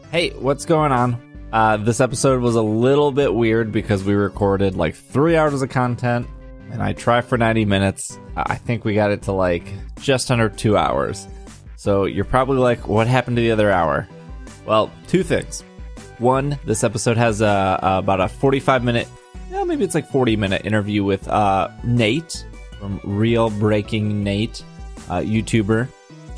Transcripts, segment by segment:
Hey, what's going on? This episode was a little bit weird because we recorded like 3 hours of content and I tried for 90 minutes. I think we got it to like just under 2 hours. So you're probably like, what happened to the other hour? Well, two things. One, this episode has about a 45-minute, maybe it's like 40-minute interview with Nate from RealBreakingNate, YouTuber,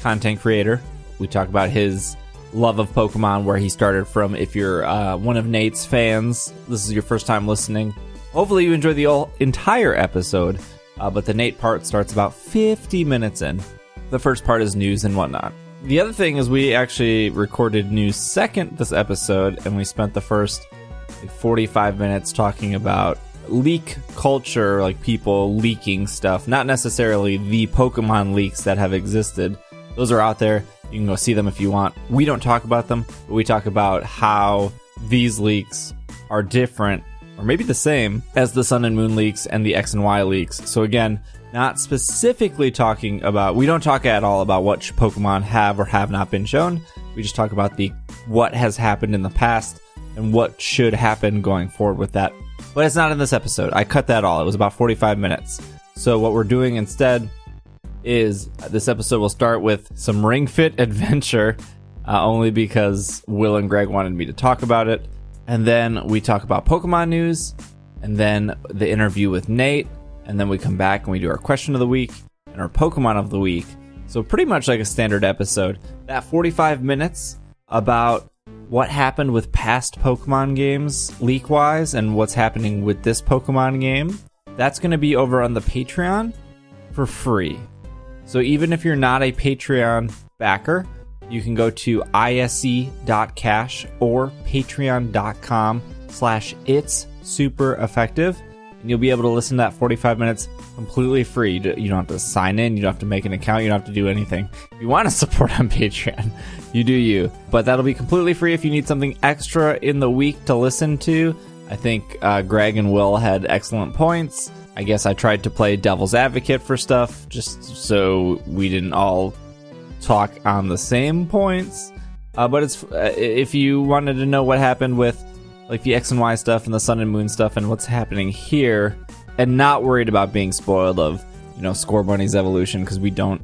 content creator. We talk about his love of Pokemon, where he started from. If you're one of Nate's fans, this is your first time listening. Hopefully you enjoy the entire episode, but the Nate part starts about 50 minutes in. The first part is news and whatnot. The other thing is we actually recorded news second this episode, and we spent the first 45 minutes talking about leak culture, like people leaking stuff, not necessarily the Pokemon leaks that have existed. Those are out there. You can go see them if you want. We don't talk about them, but we talk about how these leaks are different, or maybe the same, as the Sun and Moon leaks and the X and Y leaks. So again, not specifically talking about, we don't talk at all about what Pokemon have or have not been shown. We just talk about what has happened in the past and what should happen going forward with that. But it's not in this episode. I cut that all. It was about 45 minutes. So what we're doing instead is this episode will start with some Ring Fit adventure, only because Will and Greg wanted me to talk about it. And then we talk about Pokemon news, and then the interview with Nate, and then we come back and we do our question of the week and our Pokemon of the week. So pretty much like a standard episode. That 45 minutes about what happened with past Pokemon games leak-wise and what's happening with this Pokemon game, that's going to be over on the Patreon for free. So even if you're not a Patreon backer, you can go to isc.cash or patreon.com/itssupereffective, and you'll be able to listen to that 45 minutes completely free. You don't have to sign in, you don't have to make an account, you don't have to do anything. If you want to support on Patreon, you do you. But that'll be completely free. If you need something extra in the week to listen to, I think Greg and Will had excellent points. I guess I tried to play devil's advocate for stuff just so we didn't all talk on the same points. But it's if you wanted to know what happened with like the X and Y stuff and the Sun and Moon stuff and what's happening here, and not worried about being spoiled of, Score Bunny's evolution, because we don't,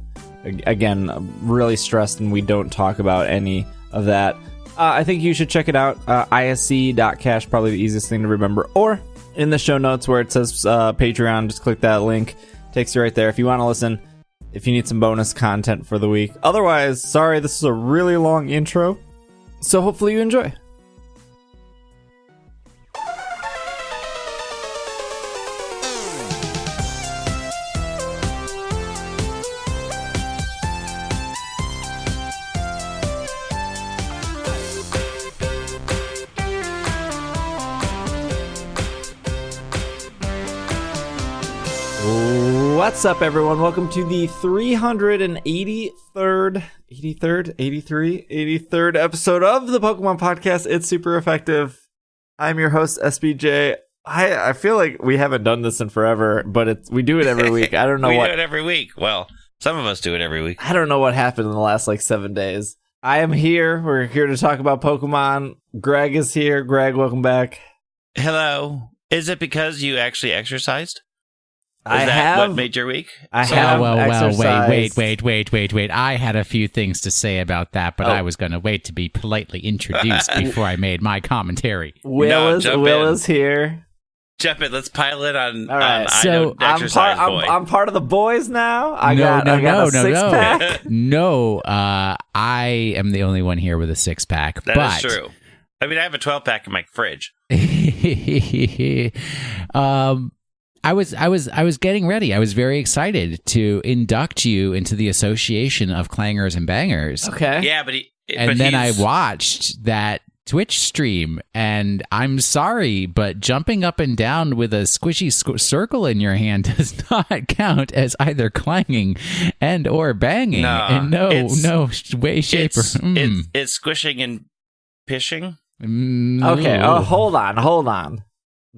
again, really stressed, and we don't talk about any of that. I think you should check it out. isc.cash, probably the easiest thing to remember. Or in the show notes where it says Patreon, just click that link. Takes you right there if you want to listen, if you need some bonus content for the week. Otherwise, sorry, this is a really long intro, so hopefully you enjoy. What's up, everyone? Welcome to the 383rd episode of the Pokemon Podcast. It's super effective. I'm your host, SBJ. I feel like we haven't done this in forever, but we do it every week. I don't know we do it every week. Well, some of us do it every week. I don't know what happened in the last 7 days. I am here. We're here to talk about Pokemon. Greg is here. Greg, welcome back. Hello. Is it because you actually exercised? What made your week? Well, wait. I had a few things to say about that, but I was going to wait to be politely introduced before I made my commentary. Will is here. Jump in. Let's pile it on. All right. So I'm part of the boys now. I got a six-pack. No, I am the only one here with a six-pack. That is true. I mean, I have a 12-pack in my fridge. I was getting ready. I was very excited to induct you into the Association of Clangers and Bangers. Okay. Yeah, but then I watched that Twitch stream, and I'm sorry, but jumping up and down with a squishy circle in your hand does not count as either clanging and or banging. In no way, shape, or... It's squishing and pishing. Okay. Oh, hold on.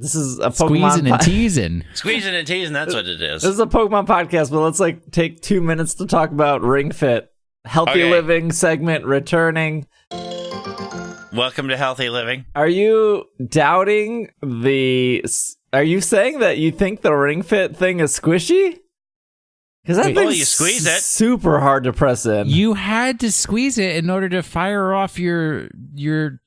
This is a Pokemon squeezing and teasing. Squeezing and teasing, that's what it is. This is a Pokemon podcast, but let's take 2 minutes to talk about Ring Fit. Healthy living segment returning. Welcome to healthy living. Are you doubting are you saying that you think the Ring Fit thing is squishy? Because that thing's you squeeze it. super hard to press in. You had to squeeze it in order to fire off your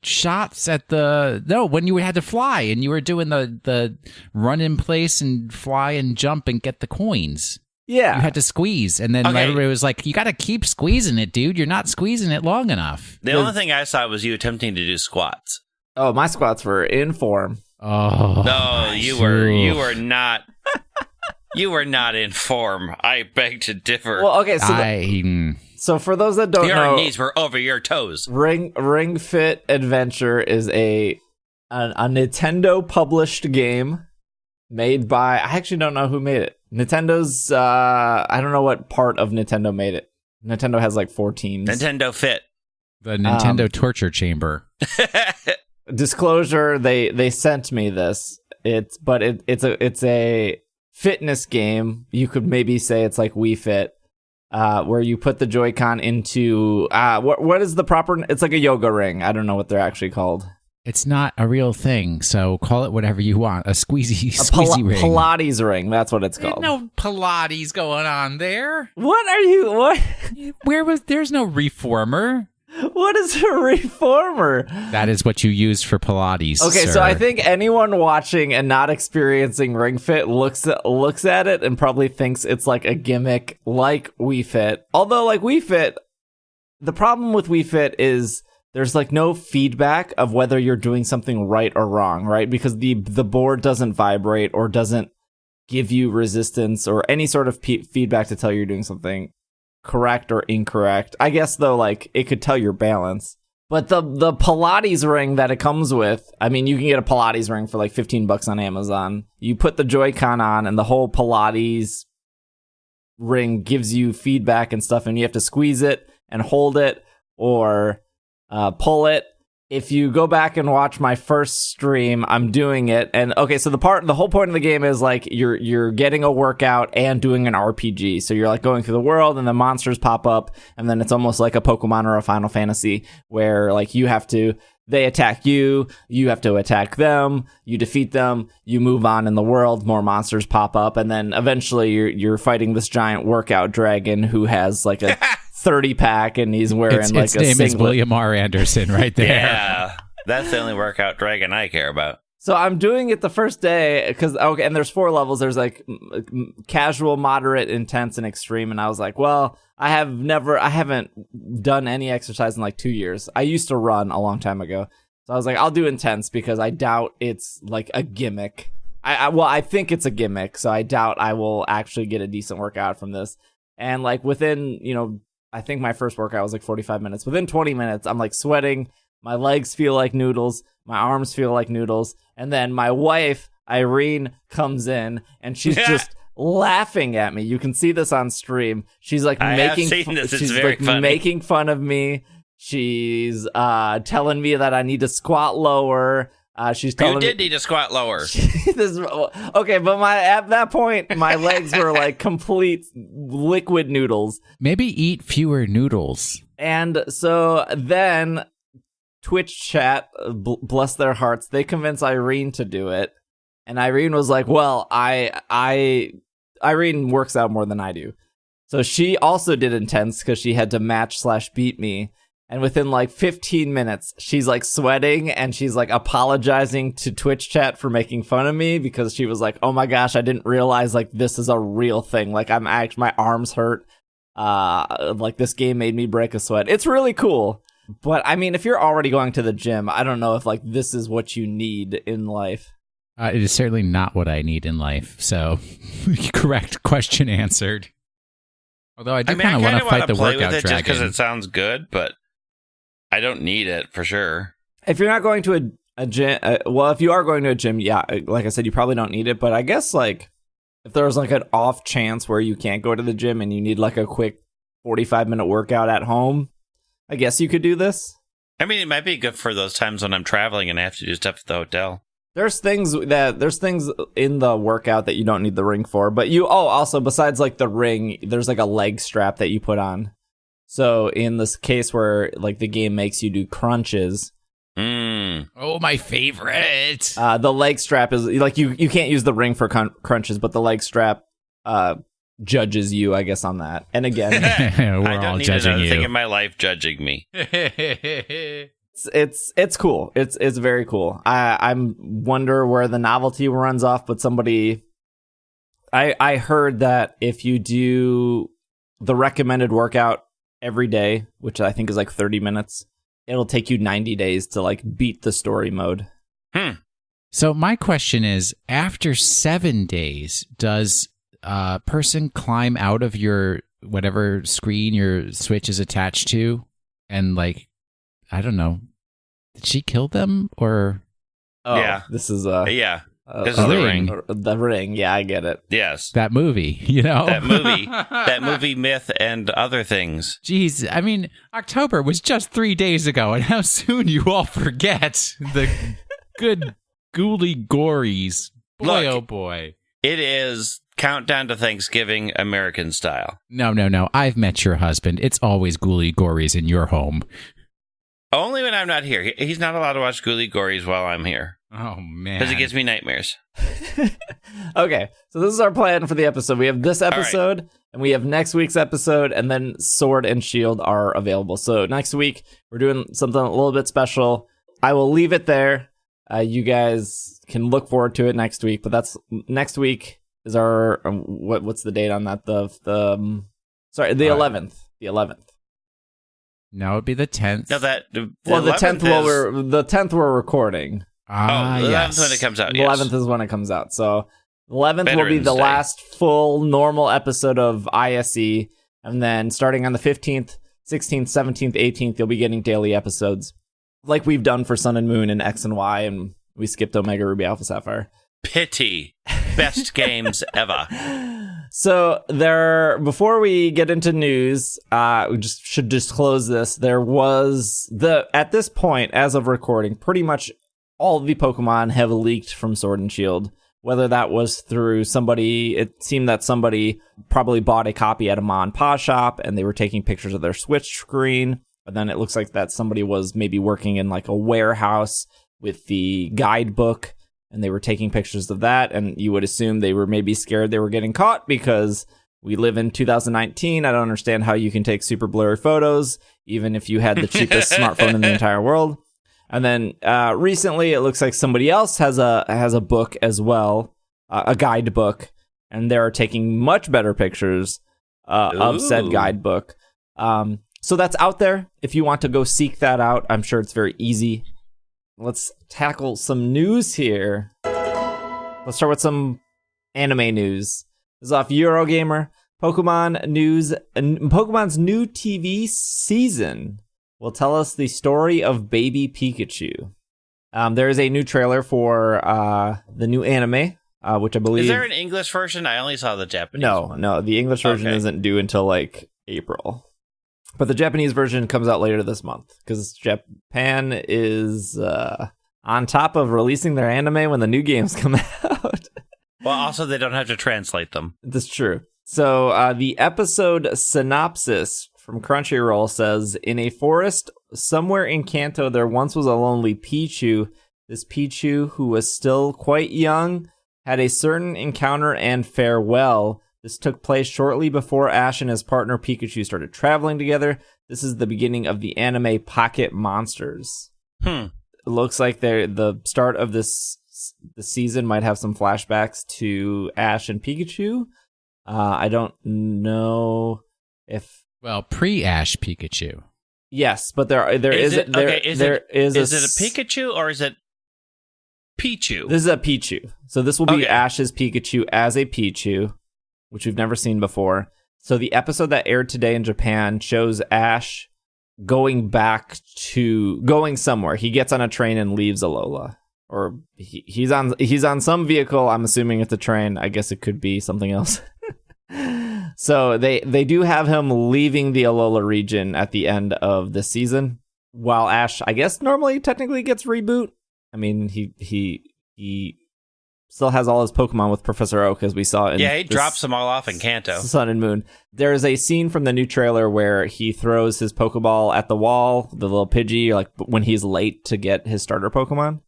shots at when you had to fly and you were doing the run in place and fly and jump and get the coins. Yeah. You had to squeeze, and then everybody was like, you got to keep squeezing it, dude. You're not squeezing it long enough. The only thing I saw was you attempting to do squats. Oh, my squats were in form. Oh. No, you were not. You were not in form. I beg to differ. Well, okay, so for those that don't know, your knees were over your toes. Ring Fit Adventure is a Nintendo published game made by, I actually don't know who made it. Nintendo, I don't know what part of Nintendo made it. Nintendo has like 4 teams. Nintendo Fit. The Nintendo torture chamber. Disclosure, they sent me this. It's a fitness game. You could maybe say it's like Wii Fit, where you put the Joy-Con into what is the proper? It's like a yoga ring. I don't know what they're actually called. It's not a real thing, so call it whatever you want. A squeezy ring. Pilates ring. That's what it's called. There's no Pilates going on there. What? There's no reformer. What is a reformer? That is what you use for Pilates. Okay, sir. so I think anyone watching and not experiencing Ring Fit looks at it and probably thinks it's like a gimmick like Wii Fit. Although, like Wii Fit, the problem with Wii Fit is there's like no feedback of whether you're doing something right or wrong, right? Because the board doesn't vibrate or doesn't give you resistance or any sort of feedback to tell you're doing something correct or incorrect. I guess though, like it could tell your balance. But the Pilates ring that it comes with, I mean, you can get a Pilates ring for like $15 on Amazon. You put the Joy-Con on and the whole Pilates ring gives you feedback and stuff, and you have to squeeze it and hold it or pull it. If you go back and watch my first stream, I'm doing it. And okay, so the whole point of the game is like you're getting a workout and doing an RPG. So you're like going through the world and the monsters pop up, and then it's almost like a Pokemon or a Final Fantasy where like they attack you, you have to attack them, you defeat them, you move on in the world, more monsters pop up, and then eventually you're fighting this giant workout dragon who has like a 30-pack and he's wearing its like a singlet. Its name is William R. Anderson right there. Yeah, that's the only workout dragon I care about. So I'm doing it the first day and there's 4 levels. There's like casual, moderate, intense, and extreme. And I was like, well, I haven't done any exercise in like 2 years. I used to run a long time ago. So I was like, I'll do intense because I doubt it's like a gimmick. I think it's a gimmick. So I doubt I will actually get a decent workout from this. And like within, I think my first workout was like 45 minutes. Within 20 minutes, I'm like sweating. My legs feel like noodles. My arms feel like noodles. And then my wife, Irene, comes in and she's just laughing at me. You can see this on stream. She's like making fun of me. She's telling me that I need to squat lower. She's telling me need to squat lower. Okay, but at that point, my legs were like complete liquid noodles. Maybe eat fewer noodles. And so then Twitch chat, bless their hearts, they convinced Irene to do it. And Irene was like, well, Irene works out more than I do. So she also did intense because she had to match/beat me. And within like 15 minutes, she's like sweating and she's like apologizing to Twitch chat for making fun of me because she was like, oh my gosh, I didn't realize like this is a real thing. Like my arms hurt. Like this game made me break a sweat. It's really cool. But I mean, if you're already going to the gym, I don't know if like this is what you need in life. It is certainly not what I need in life. So correct question answered. Although I do kind of want to fight the workout dragon. Just because it sounds good, but I don't need it for sure. If you're not going to a gym, if you are going to a gym, yeah, like I said, you probably don't need it. But I guess like if there was like an off chance where you can't go to the gym and you need like a quick 45-minute workout at home, I guess you could do this. I mean, it might be good for those times when I'm traveling and I have to do stuff at the hotel. There's things in the workout that you don't need the ring for. But also besides like the ring, there's like a leg strap that you put on. So in this case where like the game makes you do crunches, Oh, my favorite. the leg strap is like you can't use the ring for crunches, but the leg strap judges you, I guess, on that. And again, We're I don't all need judging another thing you. in my life judging me. it's cool. It's very cool. I'm wonder where the novelty runs off, but somebody, I heard that if you do the recommended workout every day, which I think is like 30 minutes, it'll take you 90 days to like beat the story mode. So my question is, after 7 days, does a person climb out of your whatever screen your Switch is attached to? And like, I don't know, did she kill them or? Oh, Yeah. This is Yeah. This is the ring. The ring. Yeah, I get it. Yes. That movie, you know? That movie Myth and other things. Jeez, I mean, October was just 3 days ago, and how soon you all forget the good ghouly gories. Boy, Look. oh boy. It is countdown to Thanksgiving American style. No. I've met your husband. It's always ghouly gories in your home. Only when I'm not here. He's not allowed to watch Ghouly Gories while I'm here. Oh, man. Because it gives me nightmares. Okay, so this is our plan for the episode. We have this episode, and we have next week's episode, and then Sword and Shield are available. So next week, we're doing something a little bit special. I will leave it there. You guys can look forward to it next week, but that's next week is our what's the date on that? The 11th. The 11th. No, it'd be the 10th. No, the 10th. The 10th we're recording. the 11th yes. when it comes out. The Yes. 11th is when it comes out. So the 11th will be Veterans the Day. last full normal episode of ISE. And then starting on the 15th, 16th, 17th, 18th, you'll be getting daily episodes like we've done for Sun and Moon and X and Y. And we skipped Omega Ruby Alpha Sapphire. Pity. Best games ever. So before we get into news, we just should disclose this. There was at this point, as of recording, pretty much all of the Pokemon have leaked from Sword and Shield. Whether that was through somebody, it seemed that somebody probably bought a copy at a ma and pa shop and they were taking pictures of their Switch screen. But then it looks like that somebody was maybe working in like a warehouse with the guidebook and they were taking pictures of that. And you would assume they were maybe scared they were getting caught because we live in 2019. I don't understand how you can take super blurry photos, even if you had the cheapest smartphone in the entire world. And then recently, it looks like somebody else has a book as well, a guidebook, and they're taking much better pictures of said guidebook. So that's out there. If you want to go seek that out, I'm sure it's very easy. Let's tackle some news here. Let's start with some anime news. This is off Eurogamer. Pokemon's new TV season will tell us the story of baby Pikachu. There is a new trailer for the new anime, which I believe... Is there an English version? I only saw the Japanese one. No, the English version isn't due until like April. But the Japanese version comes out later this month, because Japan is on top of releasing their anime when the new games come out. Well, also, they don't have to translate them. That's true. So the episode synopsis from Crunchyroll says, in a forest somewhere in Kanto, there once was a lonely Pichu. This Pichu, who was still quite young, had a certain encounter and farewell. This took place shortly before Ash and his partner Pikachu started traveling together. This is the beginning of the anime Pocket Monsters. It looks like the start of the season might have some flashbacks to Ash and Pikachu. I don't know if... Well, pre-Ash Pikachu. Yes, but there is it a Pikachu or is it Pichu? This is a Pichu. So this will be Ash's Pikachu as a Pichu, which we've never seen before. So the episode that aired today in Japan shows Ash going somewhere. He gets on a train and leaves Alola. Or he's on some vehicle. I'm assuming it's a train. I guess it could be something else. So they do have him leaving the Alola region at the end of the season, while Ash, I guess, normally technically gets reboot. I mean, he still has all his Pokemon with Professor Oak, as we saw in he drops them all off in Kanto. Sun and Moon. There is a scene from the new trailer where he throws his Pokeball at the wall, the little Pidgey, like when he's late to get his starter Pokemon.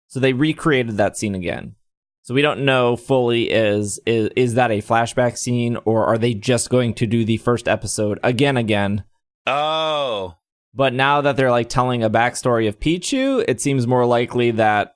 So they recreated that scene again. So we don't know fully is that a flashback scene, or are they just going to do the first episode again? Oh. But now that they're like telling a backstory of Pichu, it seems more likely that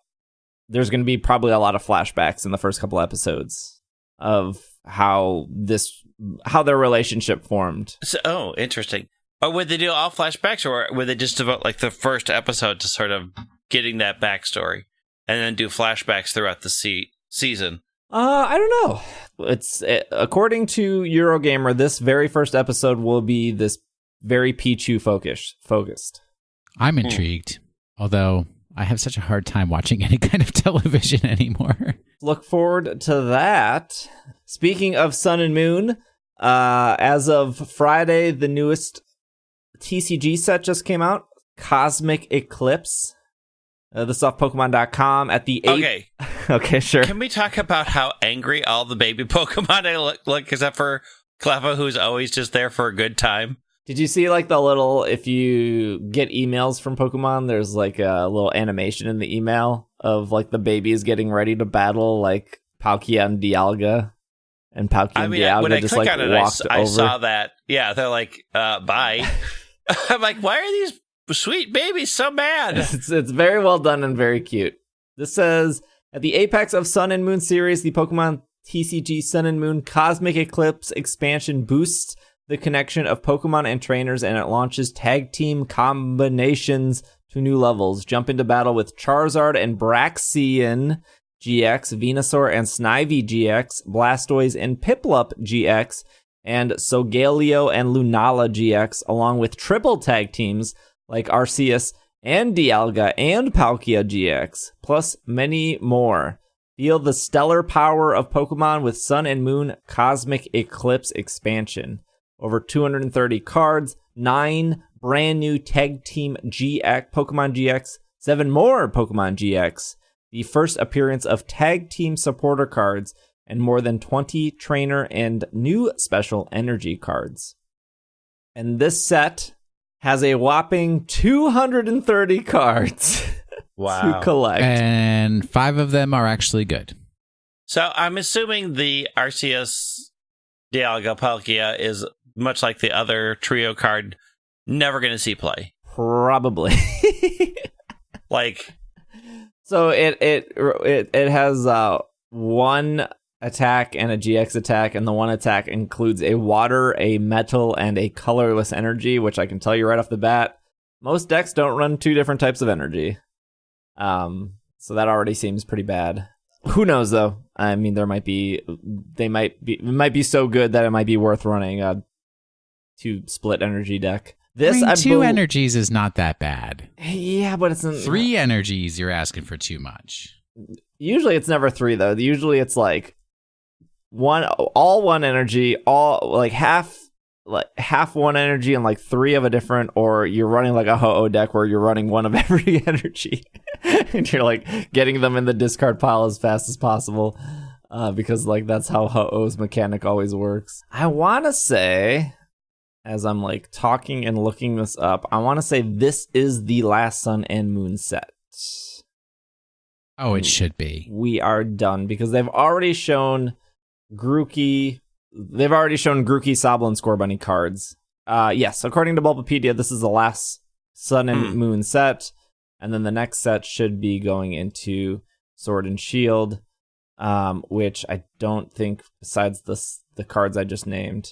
there's going to be probably a lot of flashbacks in the first couple episodes of how their relationship formed. So, interesting. Or would they do all flashbacks, or would they just devote like the first episode to sort of getting that backstory and then do flashbacks throughout the season? I don't know. According to Eurogamer, this very first episode will be this very Pichu focused. I'm intrigued, although I have such a hard time watching any kind of television anymore. Look forward to that. Speaking of Sun and Moon, as of Friday, the newest TCG set just came out, Cosmic Eclipse. This is off Pokemon.com at the 8th. Okay. Okay, sure. Can we talk about how angry all the baby Pokemon look except for Cleffa, who's always just there for a good time? Did you see like the little, if you get emails from Pokemon, there's like a little animation in the email of like the babies getting ready to battle like Palkia and Dialga. And Palkia and Dialga when I just click like on it, walked over. I saw that. Yeah, they're like, bye. I'm like, why are these sweet babies so mad? It's very well done and very cute. This says, at the apex of Sun and Moon series, the Pokemon TCG Sun and Moon Cosmic Eclipse expansion boosts the connection of Pokemon and trainers, and it launches tag team combinations to new levels. Jump into battle with Charizard and Braxian GX, Venusaur and Snivy GX, Blastoise and Piplup GX, and Solgaleo and Lunala GX, along with triple tag teams like Arceus and Dialga and Palkia GX, plus many more. Feel the stellar power of Pokemon with Sun and Moon Cosmic Eclipse expansion. Over 230 cards, 9 brand new Tag Team GX, Pokemon GX, 7 more Pokemon GX, the first appearance of Tag Team supporter cards, and more than 20 trainer and new special energy cards. And this set has a whopping 230 cards to collect. And 5 of them are actually good. So I'm assuming the Arceus Dialga Palkia is much like the other trio card, never going to see play. Probably. Like, so it has one attack and a GX attack, and the one attack includes a water, a metal, and a colorless energy, which I can tell you right off the bat, most decks don't run 2 different types of energy. So that already seems pretty bad. Who knows though? I mean, it might be so good that it might be worth running a 2 split energy deck. This, I mean, 2 energies is not that bad. Yeah, but it's 3 energies. You're asking for too much. Usually it's never 3 though. Usually it's like one energy, all like half 1 energy and like 3 of a different, or you're running like a Ho-Oh deck where you're running 1 of every energy and you're like getting them in the discard pile as fast as possible, because like that's how Ho-Oh's mechanic always works. I want to say, as I'm like talking and looking this up, I want to say this is the last Sun and Moon set. Oh, it should be. We are done because they've already shown Grookey. They've already shown Grookey, Sobble, and Scorbunny cards. Yes, according to Bulbapedia, this is the last Sun and Moon set, and then the next set should be going into Sword and Shield, which I don't think, besides the cards I just named.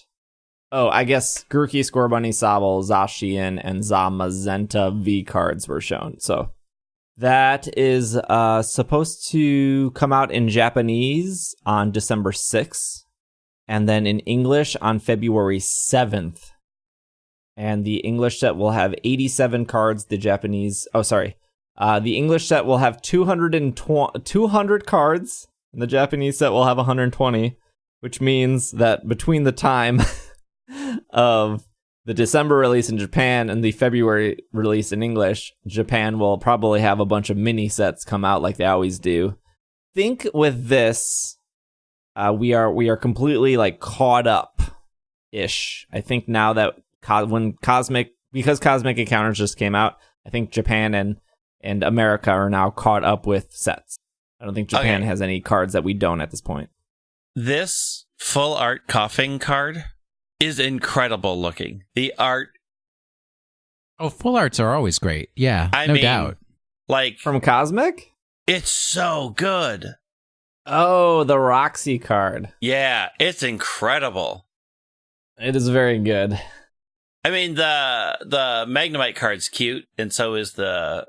Oh, I guess Grookey, Scorbunny, Sobble, Zacian, and Zamazenta V cards were shown. So that is supposed to come out in Japanese on December 6th. And then in English on February 7th. And the English set will have 87 cards. The Japanese... the English set will have 200 cards. And the Japanese set will have 120. Which means that between the time of the December release in Japan and the February release in English, Japan will probably have a bunch of mini sets come out like they always do. think with this, we are completely like caught up ish. I think now that because Cosmic Encounters just came out, I think Japan and America are now caught up with sets. I don't think Japan has any cards that we don't at this point. This full art coughing card is incredible looking. The art. Oh, full arts are always great. Yeah, I no mean, doubt. Like From Cosmic? it's so good. Oh, the Roxy card. Yeah, it's incredible. It is very good. I mean, the Magnemite card's cute, and so is the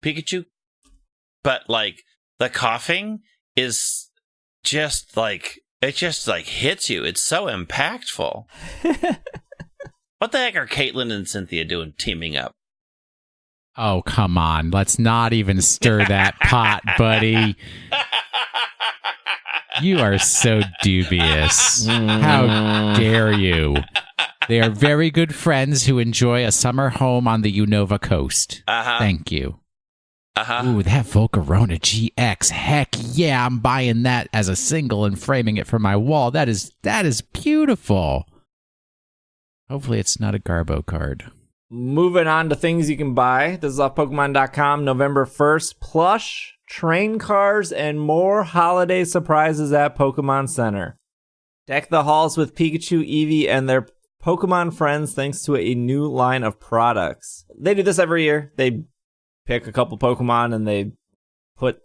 Pikachu. But like the coughing is just like it just like hits you. It's so impactful. What the heck are Caitlin and Cynthia doing teaming up? Oh, come on. Let's not even stir that pot, buddy. You are so dubious. How dare you? They are very good friends who enjoy a summer home on the Unova coast. Thank you. Ooh, that Volcarona GX. Heck yeah, I'm buying that as a single and framing it for my wall. That is beautiful. Hopefully it's not a Garbo card. Moving on to things you can buy. This is off Pokemon.com, November 1st. Plush, train cars, and more holiday surprises at Pokemon Center. Deck the halls with Pikachu, Eevee, and their Pokemon friends thanks to a new line of products. They do this every year. They pick a couple Pokemon and they put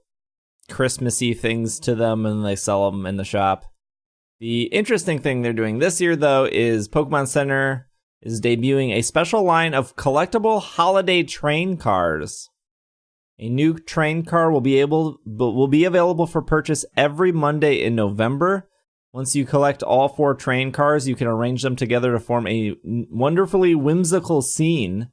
Christmassy things to them and they sell them in the shop. The interesting thing they're doing this year, though, is Pokemon Center is debuting a special line of collectible holiday train cars. A new train car will be available for purchase every Monday in November. Once you collect all 4 train cars, you can arrange them together to form a wonderfully whimsical scene.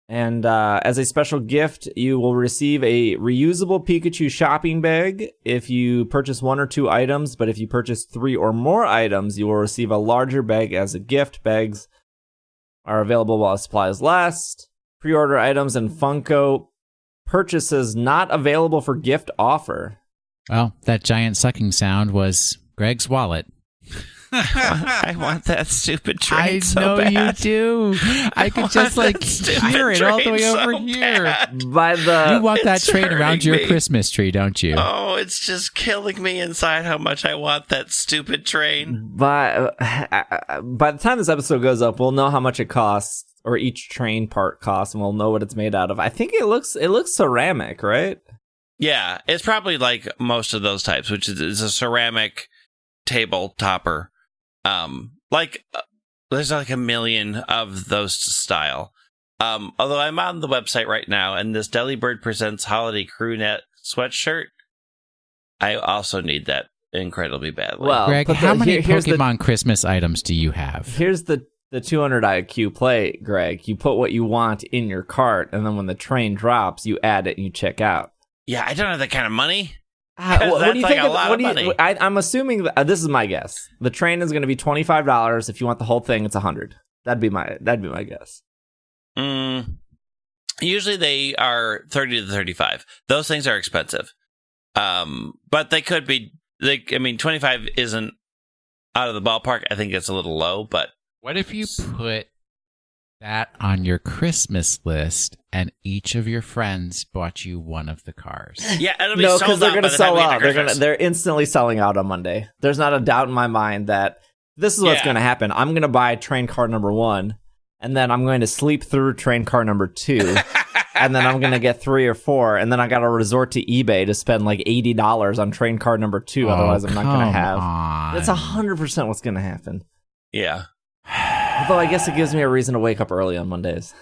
And as a special gift, you will receive a reusable Pikachu shopping bag if you purchase 1 or 2 items. But if you purchase 3 or more items, you will receive a larger bag as a gift. Bags are available while supplies last. Pre-order items and Funko purchases not available for gift offer. Well, that giant sucking sound was Greg's wallet. I want that stupid train so know bad. You do. I could just like hear it all the way over here. You want that train around your Christmas tree, don't you? Oh, it's just killing me inside how much I want that stupid train. By the time this episode goes up, we'll know how much it costs, or each train part costs, and we'll know what it's made out of. I think it looks ceramic, right? Yeah, it's probably like most of those types, which is a ceramic table topper. There's like a million of those style. Although I'm on the website right now, and this Delibird Presents Holiday Crew Net sweatshirt, I also need that incredibly badly. Well, Greg, how many Pokemon Christmas items do you have? Here's the 200 IQ play, Greg. You put what you want in your cart, and then when the train drops, you add it and you check out. Yeah, I don't have that kind of money. What do you think? Money. I'm assuming this is my guess. The train is going to be $25. If you want the whole thing, it's $100. That'd be my guess. Usually they are $30 to $35. Those things are expensive. But they could be. 25 isn't out of the ballpark. I think it's a little low. But what if you put that on your Christmas list, and each of your friends bought you one of the cars? Yeah, it'll be no, because they're going to sell out. They're instantly selling out on Monday. There's not a doubt in my mind that this is what's going to happen. I'm going to buy train car number 1, and then I'm going to sleep through train car number 2, and then I'm going to get 3 or 4, and then I got to resort to eBay to spend like $80 on train car number 2. Otherwise, I'm not going to have. That's 100% what's going to happen. Yeah. Although I guess it gives me a reason to wake up early on Mondays.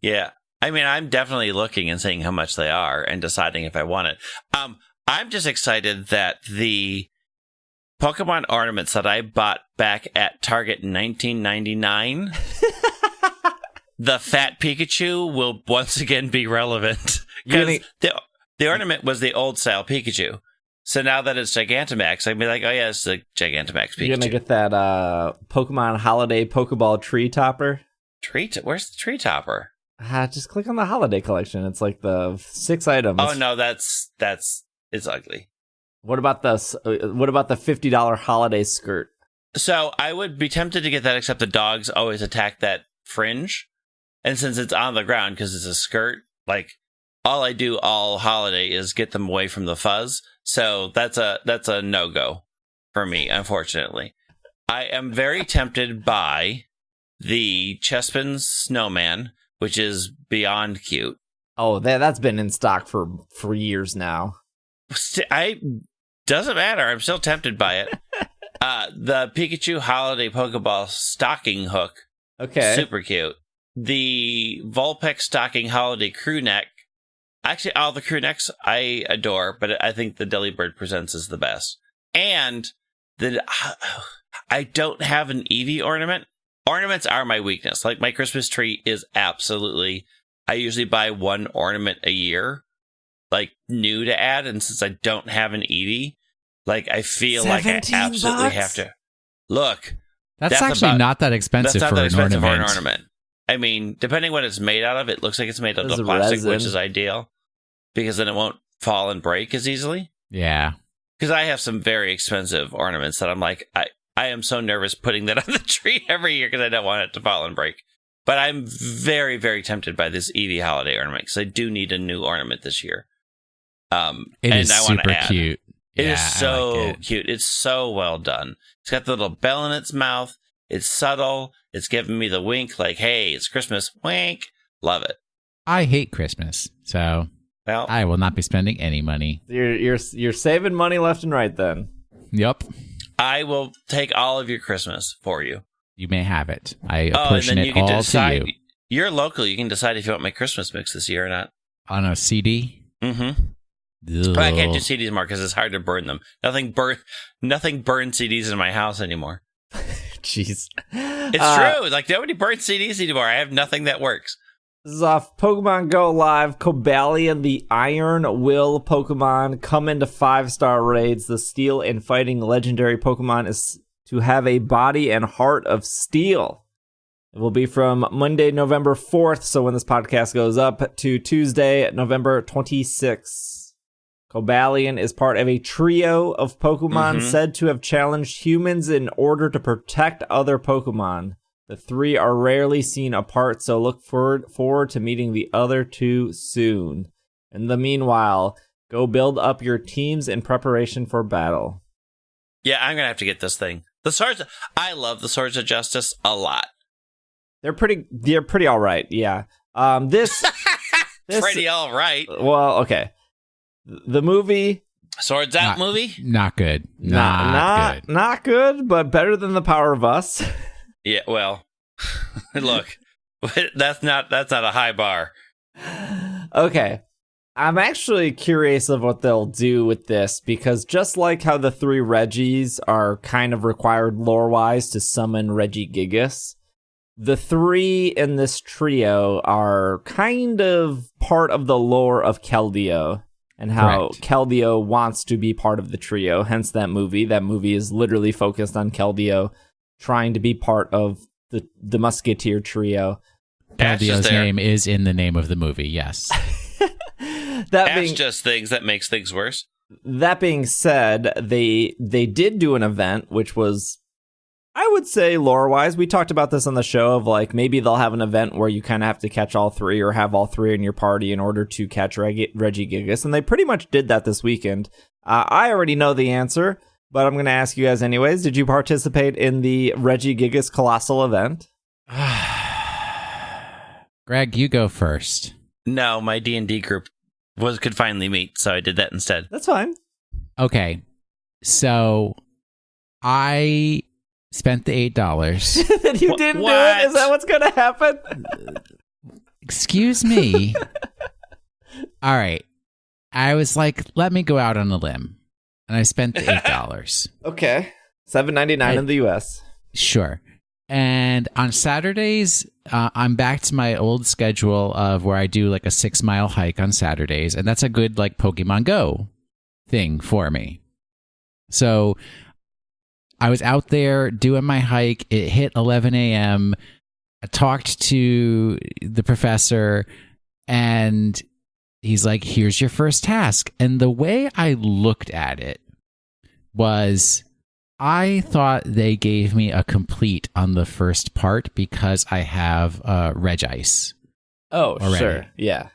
Yeah. I mean, I'm definitely looking and seeing how much they are and deciding if I want it. I'm just excited that the Pokemon ornaments that I bought back at Target in 1999, the fat Pikachu will once again be relevant. Because the ornament was the old style Pikachu. So now that it's Gigantamax, I'd be like, oh yeah, it's the Gigantamax Pikachu. You're going to get that Pokemon Holiday Pokeball Tree Topper? Where's the Tree Topper? Just click on the Holiday Collection. It's like the 6 items. Oh no, it's ugly. What about the $50 holiday skirt? So I would be tempted to get that, except the dogs always attack that fringe. And since it's on the ground because it's a skirt, like all I do all holiday is get them away from the fuzz. So that's a no-go for me, unfortunately. I am very tempted by the Chespin snowman, which is beyond cute. Oh, that's been in stock for years now. Doesn't matter. I'm still tempted by it. The Pikachu holiday Pokeball stocking hook. Okay. Super cute. The Vulpix stocking holiday crew neck. Actually, all the crew necks I adore, but I think the Delibird Presents is the best. And I don't have an Eevee ornament. Ornaments are my weakness. Like, my Christmas tree is absolutely... I usually buy one ornament a year, like, new to add, and since I don't have an Eevee, like, I feel like I absolutely have to... Look. That's actually not that expensive for an ornament. I mean, depending what it's made out of, it looks like it's made out of plastic, resin, which is ideal, because then it won't fall and break as easily. Yeah. Because I have some very expensive ornaments that I'm like, I am so nervous putting that on the tree every year because I don't want it to fall and break. But I'm very, very tempted by this Eevee holiday ornament because I do need a new ornament this year. It is super cute. It is so cute. It's so well done. It's got the little bell in its mouth. It's subtle. It's giving me the wink, like, hey, it's Christmas. Wink. Love it. I hate Christmas, so I will not be spending any money. You're saving money left and right then. Yep. I will take all of your Christmas for you. You may have it. I apportion it all to you. You're local. You can decide if you want my Christmas mix this year or not. On a CD? Mm-hmm. But I can't do CDs more because it's hard to burn them. Nothing burns CDs in my house anymore. Jeez. It's true. Like, nobody burns CDs anymore. I have nothing that works. This is off Pokemon GO Live. Cobalion, the Iron Will Pokemon, come into 5-star raids. The steel and fighting legendary Pokemon is to have a body and heart of steel. It will be from Monday, November 4th, so when this podcast goes up, to Tuesday, November 26th. Cobalion is part of a trio of Pokemon said to have challenged humans in order to protect other Pokemon. The three are rarely seen apart, so look forward to meeting the other two soon. In the meanwhile, go build up your teams in preparation for battle. Yeah, I'm going to have to get this thing. I love the Swords of Justice a lot. They're pretty all right, yeah. This pretty all right. Well, okay. The movie... Swords Out movie? Not good. Not good. Not good, but better than The Power of Us. Yeah, well, look, that's not a high bar. Okay. I'm actually curious of what they'll do with this, because just like how the three Reggies are kind of required lore-wise to summon Regigigas, the three in this trio are kind of part of the lore of Keldeo. And how Keldeo wants to be part of the trio, hence that movie. That movie is literally focused on Keldeo trying to be part of the Musketeer trio. Keldeo's name is in the name of the movie, yes. That's just things that makes things worse. That being said, they did do an event, which was, I would say, lore-wise, we talked about this on the show of, like, maybe they'll have an event where you kind of have to catch all three or have all three in your party in order to catch Regigigas, and they pretty much did that this weekend. I already know the answer, but I'm going to ask you guys anyways. Did you participate in the Regigigas Colossal event? Greg, you go first. No, my D&D group could finally meet, so I did that instead. That's fine. Okay, so I... spent the $8. That you didn't do it? Is that what's going to happen? Excuse me. All right. I was like, let me go out on a limb. And I spent the $8. Okay. $7.99 in the US. Sure. And on Saturdays, I'm back to my old schedule of where I do like a 6-mile hike on Saturdays. And that's a good like Pokemon Go thing for me. So I was out there doing my hike. It hit 11 a.m. I talked to the professor, and he's like, here's your first task. And the way I looked at it was I thought they gave me a complete on the first part because I have Regice. Oh, already. Sure. Yeah.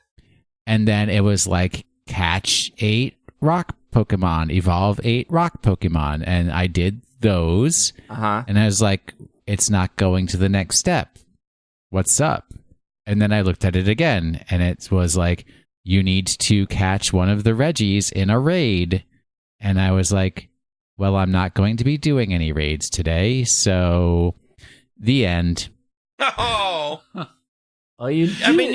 And then it was like catch 8 rock Pokemon, evolve 8 rock Pokemon. And I did those. And I was like, it's not going to the next step. What's up? And then I looked at it again and it was like, you need to catch one of the Reggies in a raid. And I was like, well, I'm not going to be doing any raids today. So the end. Oh. Well, you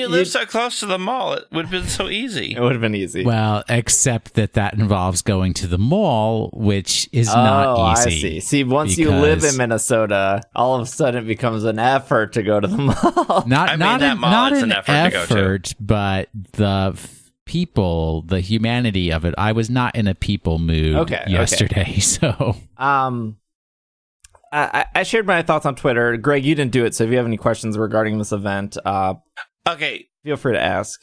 live so close to the mall. It would have been so easy. It would have been easy. Well, except that involves going to the mall, which is not easy. I see. See, once you live in Minnesota, all of a sudden it becomes an effort to go to the mall. Not an effort to go to. But the people, the humanity of it. I was not in a people mood yesterday, so. I shared my thoughts on Twitter. Greg, you didn't do it, so if you have any questions regarding this event, feel free to ask.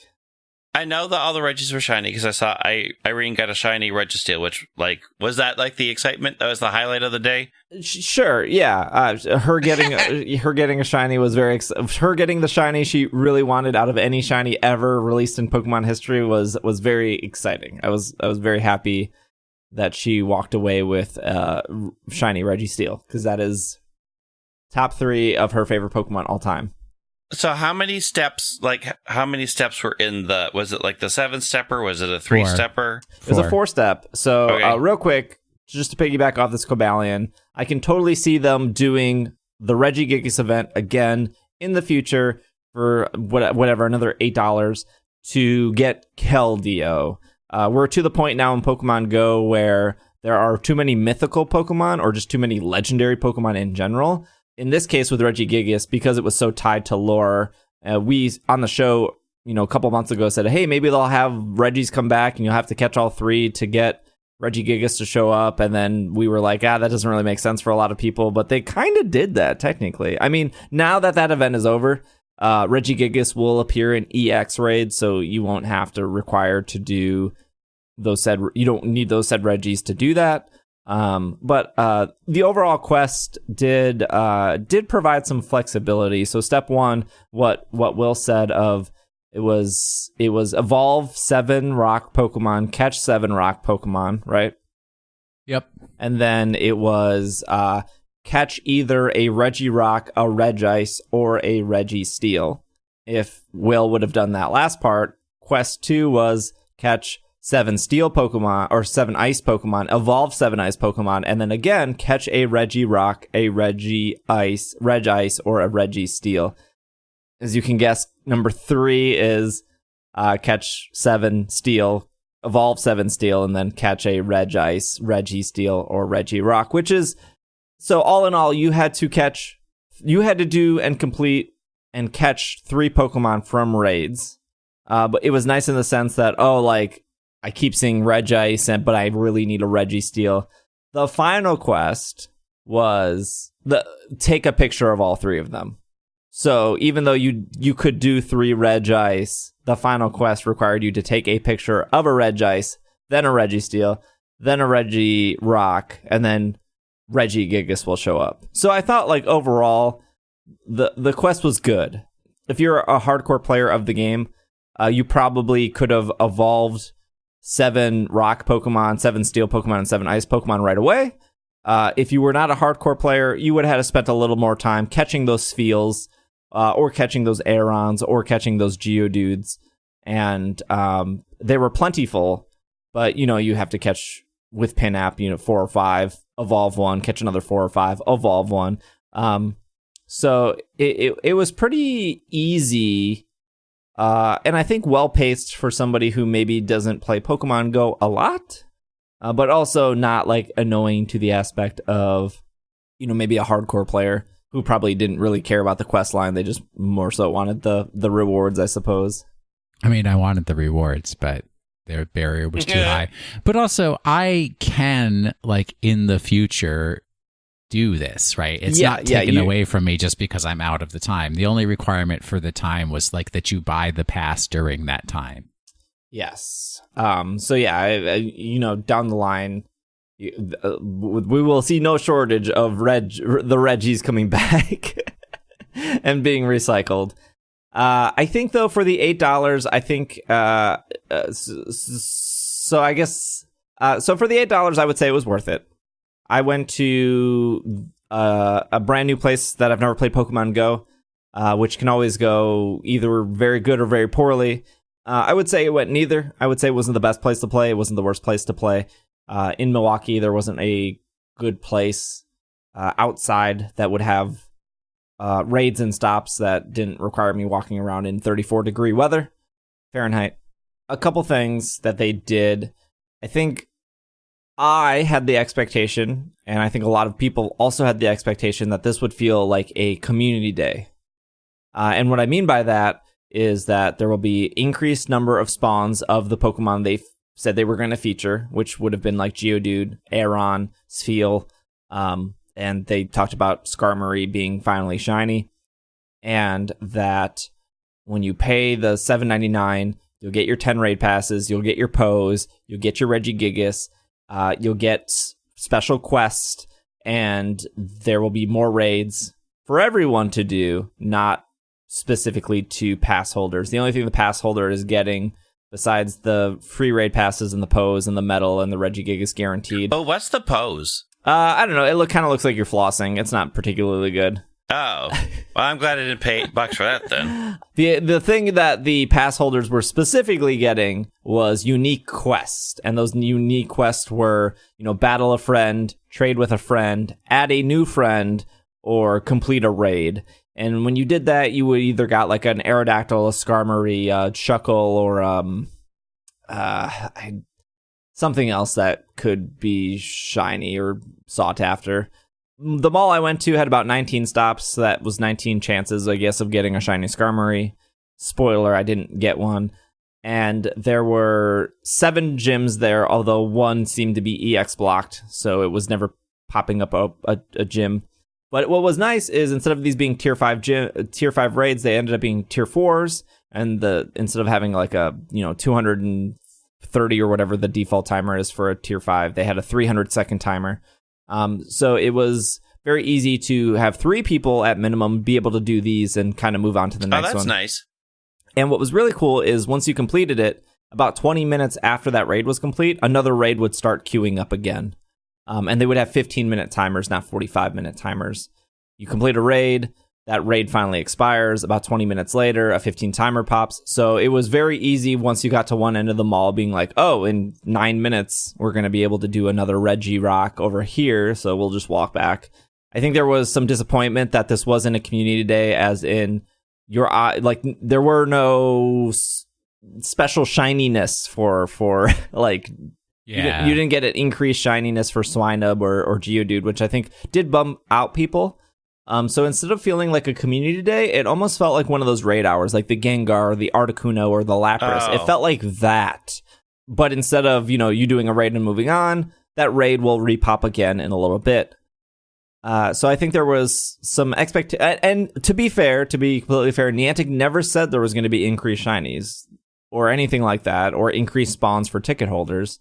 I know that all the Regis were shiny because I saw Irene got a shiny Registeel, which, like, was that like the excitement? That was the highlight of the day? Sure, yeah. Her getting a shiny was her getting the shiny she really wanted out of any shiny ever released in Pokemon history was very exciting. I was very happy that she walked away with shiny Registeel, because that is top 3 of her favorite Pokemon all time. So how many steps were in was it like the 7-stepper? Was it a 3-stepper? It was a 4-step. So real quick, just to piggyback off this Cobalion, I can totally see them doing the Regigigas event again in the future for whatever, another $8 to get Keldeo. We're to the point now in Pokemon GO where there are too many mythical Pokemon or just too many legendary Pokemon in general. In this case with Regigigas, because it was so tied to lore, we on the show, a couple months ago said, hey, maybe they'll have Regis come back and you'll have to catch all 3 to get Regigigas to show up. And then we were like, that doesn't really make sense for a lot of people. But they kind of did that, technically. I mean, now that event is over, Regigigas will appear in EX raids, so you won't have to require to do you don't need those said Regis to do that. But the overall quest did provide some flexibility. So step 1, what Will said of it was evolve 7 rock Pokemon, catch 7 rock Pokemon, right? Yep. And then it was catch either a Regirock, a Regice, or a Registeel. If Will would have done that last part, quest 2 was catch 7 steel Pokemon or 7 ice Pokemon, evolve 7 ice Pokemon, and then again catch a Regirock, a Regice, or a Registeel. As you can guess, number 3 is catch 7 steel, evolve 7 steel, and then catch a Regice, Registeel, or Regirock, which is, so all in all, you had to do and complete and catch 3 Pokemon from raids. But it was nice in the sense that, I keep seeing Regice, but I really need a Registeel. The final quest was take a picture of all 3 of them. So even though you could do 3 Regice, the final quest required you to take a picture of a Regice, then a Registeel, then a Regirock, and then Regigigas will show up. So I thought, overall, the quest was good. If you're a hardcore player of the game, you probably could have evolved 7 rock Pokemon, 7 steel Pokemon, and 7 ice Pokemon right away. If you were not a hardcore player, you would have had to spend a little more time catching those Spheals, or catching those Aerons, or catching those Geodudes. And they were plentiful, but, you have to catch with Pin App, 4 or 5, evolve 1, catch another 4 or 5, evolve 1. So it was pretty easy. And I think well-paced for somebody who maybe doesn't play Pokemon Go a lot, but also not annoying to the aspect of, maybe a hardcore player who probably didn't really care about the quest line. They just more so wanted the rewards, I suppose. I mean, I wanted the rewards, but their barrier was too high. But also, I can, in the future, do this, right? It's not taken away from me just because I'm out of the time. The only requirement for the time was that you buy the pass during that time. Yes. So yeah, I down the line, we will see no shortage of the Reggies coming back and being recycled. I think though for the $8, I think so I guess so for the $8, I would say it was worth it. I went to a brand new place that I've never played Pokemon Go, which can always go either very good or very poorly. I would say it went neither. I would say it wasn't the best place to play. It wasn't the worst place to play. In Milwaukee, there wasn't a good place outside that would have raids and stops that didn't require me walking around in 34-degree weather, Fahrenheit. A couple things that they did. I think I had the expectation, and I think a lot of people also had the expectation that this would feel like a community day. And what I mean by that is that there will be increased number of spawns of the Pokemon they said they were going to feature, which would have been like Geodude, Aeron, Spheal, and they talked about Skarmory being finally shiny, and that when you pay the $7.99, you'll get your 10 raid passes, you'll get your Pose, you'll get your Regigigas, you'll get special quests, and there will be more raids for everyone to do, not specifically to pass holders. The only thing the pass holder is getting, besides the free raid passes and the Pose and the medal and the Regigigas guaranteed. Oh, what's the Pose? I don't know. It kind of looks like you're flossing. It's not particularly good. Oh, well, I'm glad I didn't pay $8 for that then. The thing that the pass holders were specifically getting was unique quests, and those unique quests were, battle a friend, trade with a friend, add a new friend, or complete a raid. And when you did that, you would either got like an Aerodactyl, a Skarmory, Shuckle, or something else that could be shiny or sought after. The mall I went to had about 19 stops, so that was 19 chances, I guess, of getting a shiny Skarmory. Spoiler, I didn't get one. And there were 7 gyms there, although one seemed to be EX blocked, so it was never popping up a gym. But what was nice is instead of these being tier 5 raids, they ended up being tier 4s, and instead of having like a 230 or whatever the default timer is for a tier 5, they had a 300-second timer. So it was very easy to have 3 people at minimum be able to do these and kind of move on to the next one. Oh, that's nice. And what was really cool is once you completed it, about 20 minutes after that raid was complete, another raid would start queuing up again. And they would have 15-minute timers, not 45-minute timers. You complete a raid, that raid finally expires. About 20 minutes later, a 15 timer pops. So it was very easy once you got to one end of the mall being like, oh, in 9 minutes, we're going to be able to do another Regirock over here. So we'll just walk back. I think there was some disappointment that this wasn't a community day, as in there were no special shininess for like, yeah. You didn't get an increased shininess for Swinub or Geodude, which I think did bum out people. So instead of feeling like a community day, it almost felt like one of those raid hours, like the Gengar, or the Articuno, or the Lapras. Oh. It felt like that. But instead of, you doing a raid and moving on, that raid will repop again in a little bit. So I think there was some expectation. And to be completely fair, Niantic never said there was going to be increased shinies or anything like that, or increased spawns for ticket holders.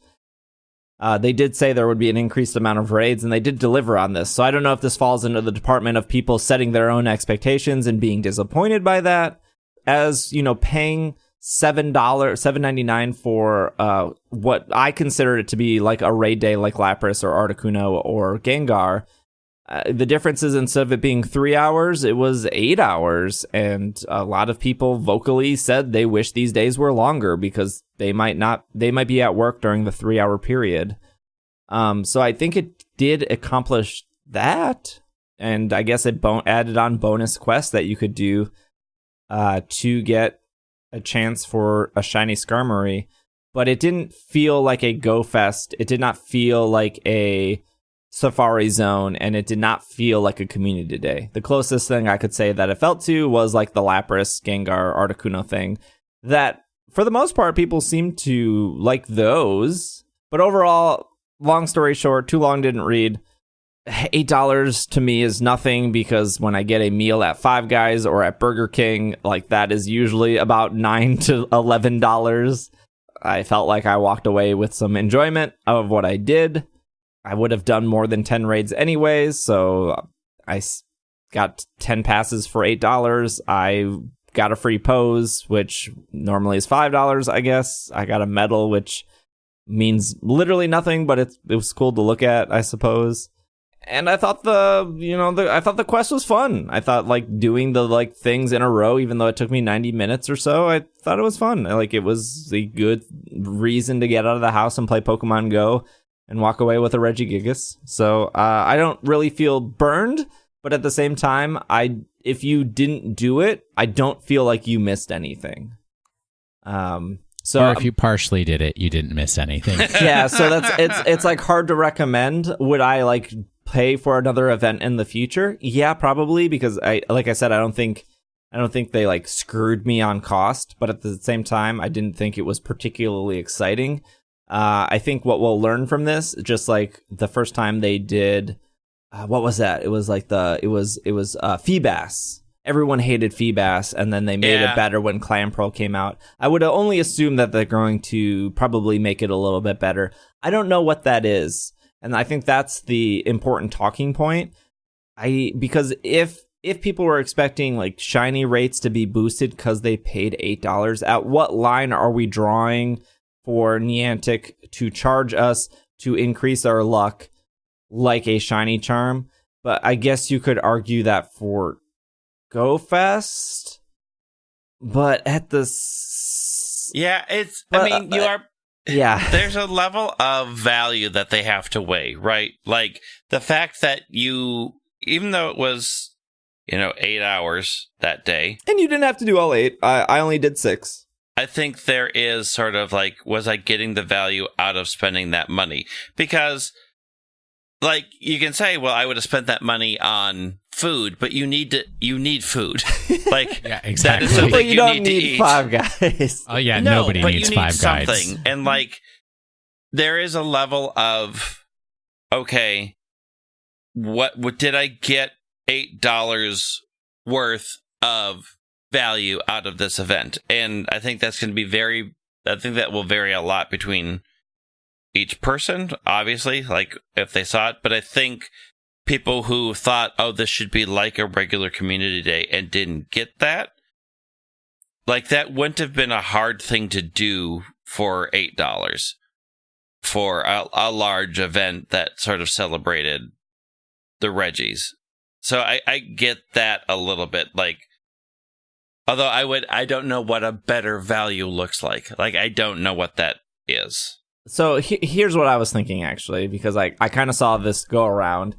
They did say there would be an increased amount of raids, and they did deliver on this. So I don't know if this falls into the department of people setting their own expectations and being disappointed by that, as, paying $7.99 for what I consider it to be like a raid day like Lapras or Articuno or Gengar. The difference is instead of it being 3 hours, it was 8 hours. And a lot of people vocally said they wish these days were longer because they might be at work during the 3 hour period. So I think it did accomplish that. And I guess it added on bonus quests that you could do to get a chance for a shiny Skarmory. But it didn't feel like a Go Fest. It did not feel like a Safari Zone, and it did not feel like a community day. The closest thing I could say that it felt to was like the Lapras, Gengar, Articuno thing, that for the most part people seem to like those. But overall, long story short, too long didn't read. $8 to me is nothing, because when I get a meal at Five Guys or at Burger King, like that is usually about $9 to $11. I felt like I walked away with some enjoyment of what I did. I would have done more than 10 raids anyways, so got 10 passes for $8. I got a free pose, which normally is $5, I guess. I got a medal, which means literally nothing, but it was cool to look at, I suppose. And I thought the quest was fun. I thought like doing the like things in a row, even though it took me 90 minutes or so, I thought it was fun. Like it was a good reason to get out of the house and play Pokemon Go and walk away with a Regigigas. So I don't really feel burned, but at the same time, if you didn't do it, I don't feel like you missed anything. Or if you partially did it, you didn't miss anything. Yeah, so it's like hard to recommend. Would I like pay for another event in the future? Yeah, probably, because I don't think they like screwed me on cost, but at the same time, I didn't think it was particularly exciting. I think what we'll learn from this, just like the first time they did, what was that? It was like Feebas. Everyone hated Feebas, and then they made it better when Clamperl came out. I would only assume that they're going to probably make it a little bit better. I don't know what that is, and I think that's the important talking point. Because if people were expecting like shiny rates to be boosted because they paid $8, at what line are we drawing for Niantic to charge us to increase our luck like a shiny charm? But I guess you could argue that for Go Fest, but at the there's a level of value that they have to weigh, right? Like the fact that even though it was 8 hours that day, and you didn't have to do all 8, I only did 6. I think there is sort of like, was I getting the value out of spending that money? Because like you can say, well, I would have spent that money on food, but you need food. Like yeah, exactly. That is something you don't need Five Guys. Oh yeah, no, nobody needs Five Guys. And like there is a level of okay, what did I get $8 worth of value out of this event? And I think that's going to be that will vary a lot between each person, obviously, like if they saw it. But I think people who thought, oh, this should be like a regular community day and didn't get that, like that wouldn't have been a hard thing to do for $8 for a large event that sort of celebrated the Reggies. So I get that a little bit. Like, although I don't know what a better value looks like. Like, I don't know what that is. So here's what I was thinking, actually, because I kind of saw this go around.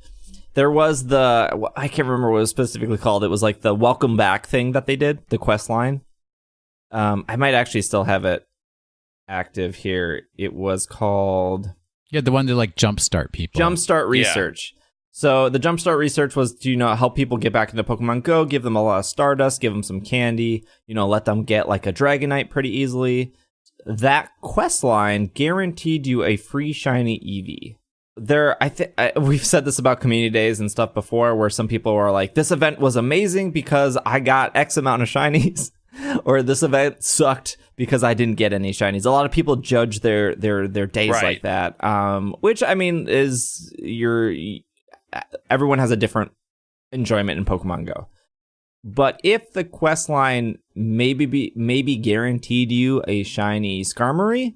There was I can't remember what it was specifically called. It was like the welcome back thing that they did, the quest line. I might actually still have it active here. It was called... Yeah, the one to like jumpstart people. Jumpstart research. Yeah. So the jumpstart research was to, help people get back into Pokemon Go, give them a lot of Stardust, give them some candy, let them get like a Dragonite pretty easily. That quest line guaranteed you a free shiny Eevee. We've said this about community days and stuff before, where some people are like, this event was amazing because I got X amount of shinies, or this event sucked because I didn't get any shinies. A lot of people judge their days like that, which I mean is everyone has a different enjoyment in Pokemon Go. But if the quest line maybe guaranteed you a shiny Skarmory,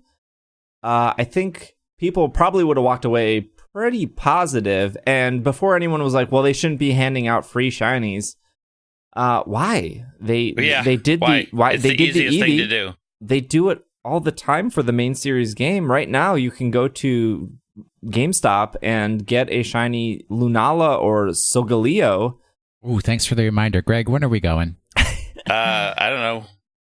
I think people probably would have walked away pretty positive. And before anyone was like, well, they shouldn't be handing out free shinies. Why? They did the easiest thing to do. They do it all the time for the main series game. Right now, you can go to GameStop and get a shiny Lunala or Solgaleo. Ooh, thanks for the reminder, Greg. When are we going? I don't know.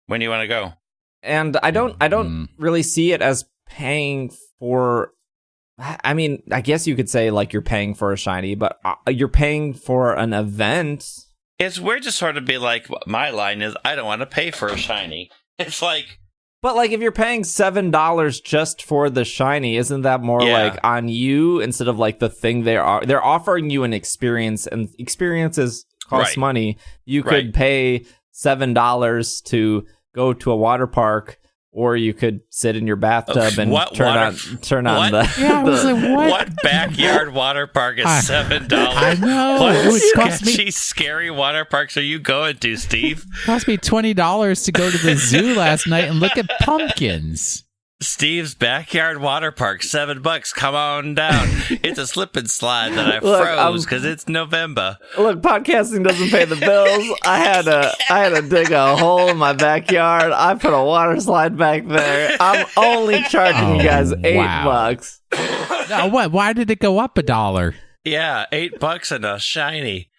When do you want to go? And I don't really see it as paying for. I mean, I guess you could say like you're paying for a shiny, but you're paying for an event. It's weird to sort of be like, my line is, I don't want to pay for a shiny. It's like, but like if you're paying $7 just for the shiny, isn't that more like on you instead of like the thing they're offering you an experience, and experiences cost money. You could pay $7 to go to a water park or you could sit in your bathtub and turn on what? the. Yeah, I was like, what backyard water park is $7? I know. What It would cost sketchy, scary water parks are you going to, Steve? cost me $20 to go to the zoo last night and look at pumpkins. Steve's backyard water park, $7. Come on down. It's a slip and slide that I Look, froze because it's November. Look, podcasting doesn't pay the bills. I had to dig a hole in my backyard. I put a water slide back there. I'm only charging you guys $8. No, what? Why did it go up $1? Yeah, $8 and a shiny.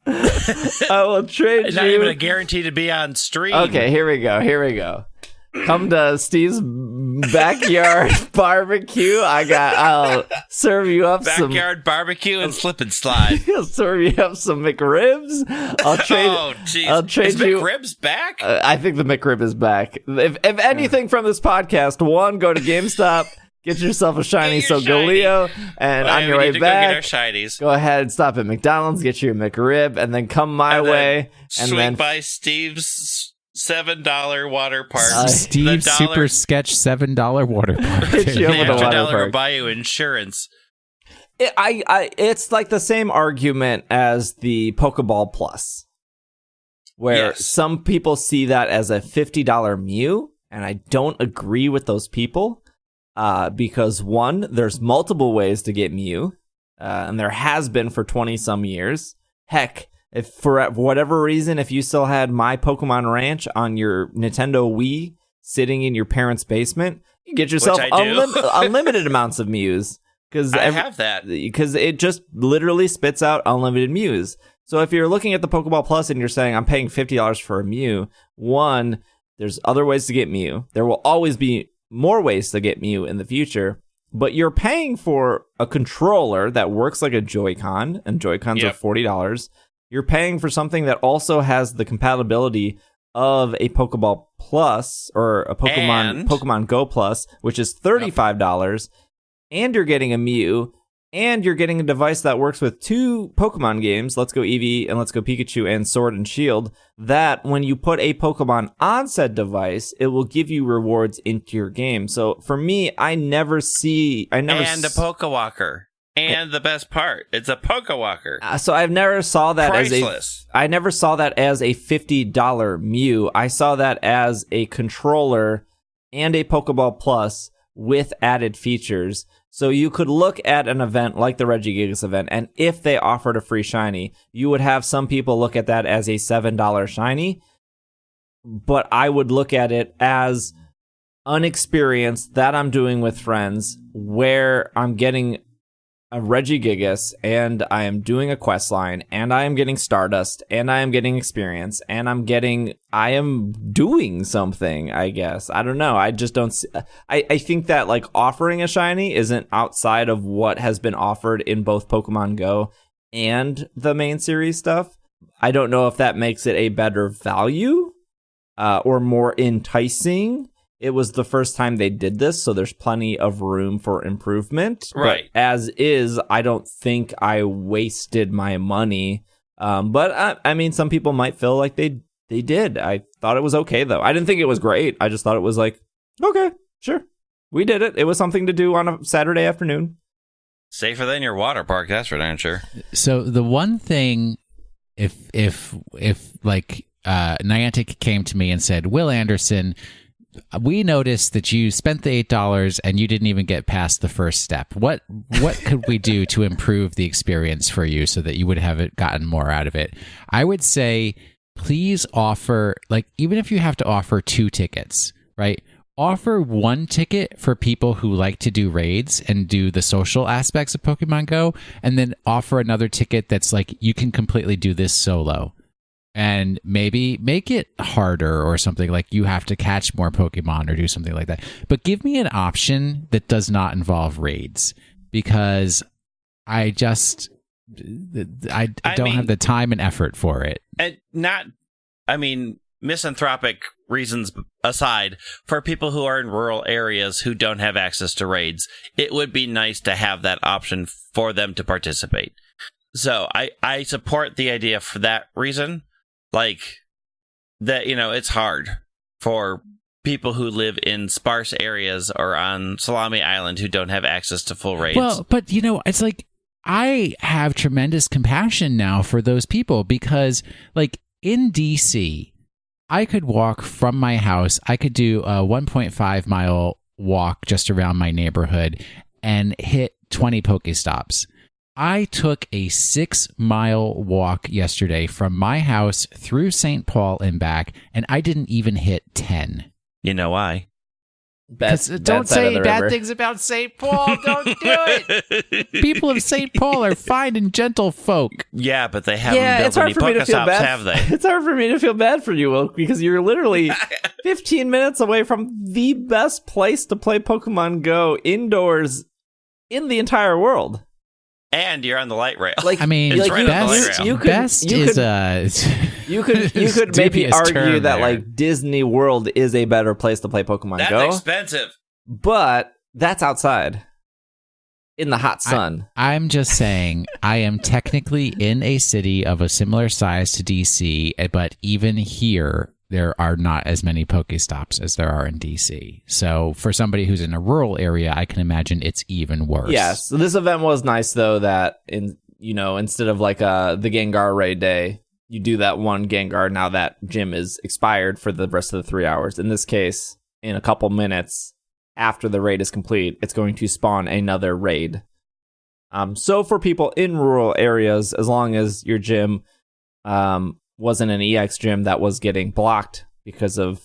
I will trade Not you. even a guarantee to be on stream. Okay, here we go. Come to Steve's backyard barbecue. I'll serve you up Backyard barbecue and slip and slide. I'll serve you up some McRibs. I'll trade. Oh, jeez. I'll trade Is you. McRibs back? I think the McRib is back. If anything from this podcast, one, go to GameStop, get yourself a shiny Get your Sogaleo, and on your way Go back, get our shinies. go ahead and stop at McDonald's, get your McRib, and then come my way, and Swing then by Steve's $7 water park. Steve's The Super Sketch $7 water park. Hit you up The with a extra water dollar will park. buy you insurance. It's like the same argument as the Pokeball Plus, where Yes. some people see that as a $50 Mew, and I don't agree with those people, because one, there's multiple ways to get Mew, and there has been for 20-some years. Heck, if for whatever reason, if you still had My Pokemon Ranch on your Nintendo Wii sitting in your parents' basement, you get yourself Which I do. unlimited amounts of Mews. I have that. Because it just literally spits out unlimited Mews. So if you're looking at the Pokeball Plus and you're saying, I'm paying $50 for a Mew, one, there's other ways to get Mew. There will always be more ways to get Mew in the future. But you're paying for a controller that works like a Joy-Con, and Joy-Cons are $40. You're paying for something that also has the compatibility of a Pokeball Plus or a Pokemon Go Plus, which is $35. And you're getting a Mew, and you're getting a device that works with two Pokemon games, Let's Go Eevee and Let's Go Pikachu and Sword and Shield, that when you put a Pokemon on said device, it will give you rewards into your game. So for me, and a Pokewalker. And the best part, it's a Pokewalker. So I've never saw that Priceless. I never saw that as a $50 Mew. I saw that as a controller and a Pokeball Plus with added features. So you could look at an event like the Regigigas event, and if they offered a free shiny, you would have some people look at that as a $7 shiny. But I would look at it as an experience that I'm doing with friends where I'm getting a Regigigas, and I am doing a quest line, and I am getting Stardust, and I am getting experience, and I am doing something, I guess. I don't know. I just don't see, I think that like offering a shiny isn't outside of what has been offered in both Pokemon Go and the main series stuff. I don't know if that makes it a better value or more enticing. It was the first time they did this, so there's plenty of room for improvement. Right. But as is, I don't think I wasted my money. But I mean, some people might feel like they did. I thought it was okay, though. I didn't think it was great. I just thought it was like, okay, sure. We did it. It was something to do on a Saturday afternoon. Safer than your water park, that's for darn sure. So the one thing, if like Niantic came to me and said, Will Anderson, we noticed that you spent the $8 and you didn't even get past the first step. What could we do to improve the experience for you so that you would have gotten more out of it? I would say, please offer, like, even if you have to offer 2 tickets, right? Offer 1 ticket for people who like to do raids and do the social aspects of Pokemon Go, and then offer another ticket that's like, you can completely do this solo. And maybe make it harder or something, like you have to catch more Pokemon or do something like that. But give me an option that does not involve raids, because I don't have the time and effort for it. And misanthropic reasons aside, for people who are in rural areas who don't have access to raids, it would be nice to have that option for them to participate. So I support the idea for that reason. Like, that, it's hard for people who live in sparse areas or on Salami Island who don't have access to full raids. Well, but it's like I have tremendous compassion now for those people because, like, in DC, I could walk from my house. I could do a 1.5 mile walk just around my neighborhood and hit 20 Pokestops. I took a 6-mile walk yesterday from my house through St. Paul and back, and I didn't even hit 10. You know why? Don't say bad things about St. Paul. Don't do it. People of St. Paul are fine and gentle folk. Yeah, but they haven't built any Pokestops, have they? It's hard for me to feel bad for you, Will, because you're literally 15 minutes away from the best place to play Pokemon Go indoors in the entire world. And you're on the light rail. Like, I mean, it's right on the light rail. You could maybe argue that like Disney World is a better place to play Pokemon Go. That's expensive. But that's outside in the hot sun. I'm just saying I am technically in a city of a similar size to DC, but even here there are not as many Pokestops as there are in DC. So for somebody who's in a rural area, I can imagine it's even worse. Yes. So this event was nice though that instead of like the Gengar raid day, you do that one Gengar. Now that gym is expired for the rest of the 3 hours. In this case, in a couple minutes after the raid is complete, it's going to spawn another raid. So for people in rural areas, as long as your gym wasn't an EX gym that was getting blocked because of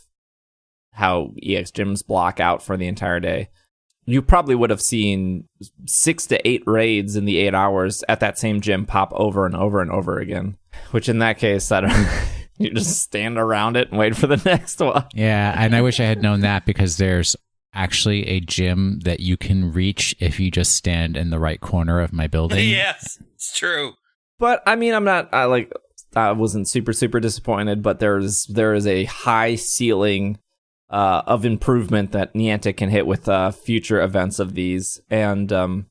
how EX gyms block out for the entire day, you probably would have seen 6 to 8 raids in the 8 hours at that same gym pop over and over and over again. Which in that case, you just stand around it and wait for the next one. Yeah, and I wish I had known that because there's actually a gym that you can reach if you just stand in the right corner of my building. Yes, it's true. But I mean, I wasn't super disappointed, but there is a high ceiling of improvement that Niantic can hit with future events of these. And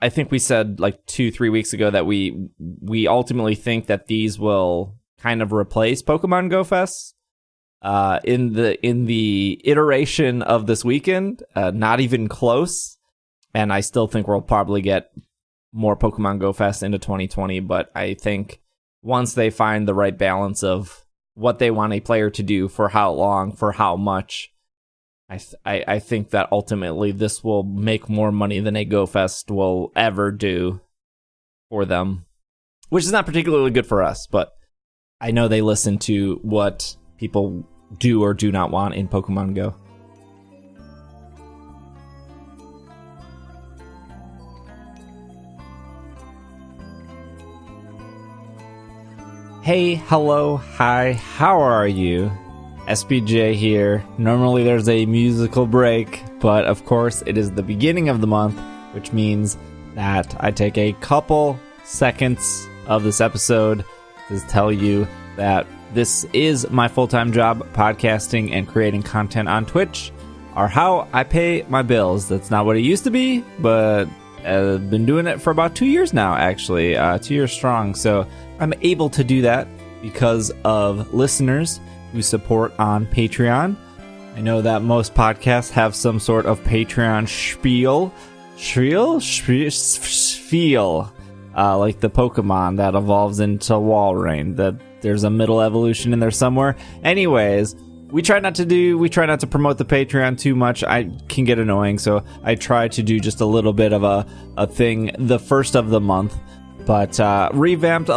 I think we said like 2-3 weeks ago that we ultimately think that these will kind of replace Pokemon Go Fest. In the iteration of this weekend, not even close. And I still think we'll probably get more Pokemon Go Fest into 2020, but I think once they find the right balance of what they want a player to do for how long, for how much, I think that ultimately this will make more money than a Go Fest will ever do for them, which is not particularly good for us, but I know they listen to what people do or do not want in Pokemon Go. Hey, hello, hi, how are you? SPJ here. Normally there's a musical break, but of course it is the beginning of the month, which means that I take a couple seconds of this episode to tell you that this is my full-time job. Podcasting and creating content on Twitch are how I pay my bills. That's not what it used to be, but I've been doing it for about 2 years now, actually. 2 years strong. So I'm able to do that because of listeners who support on Patreon. I know that most podcasts have some sort of Patreon spiel, like the Pokemon that evolves into Walrein. That there's a middle evolution in there somewhere. Anyways, we try not to promote the Patreon too much. I can get annoying, so I try to do just a little bit of a thing the first of the month. But revamped,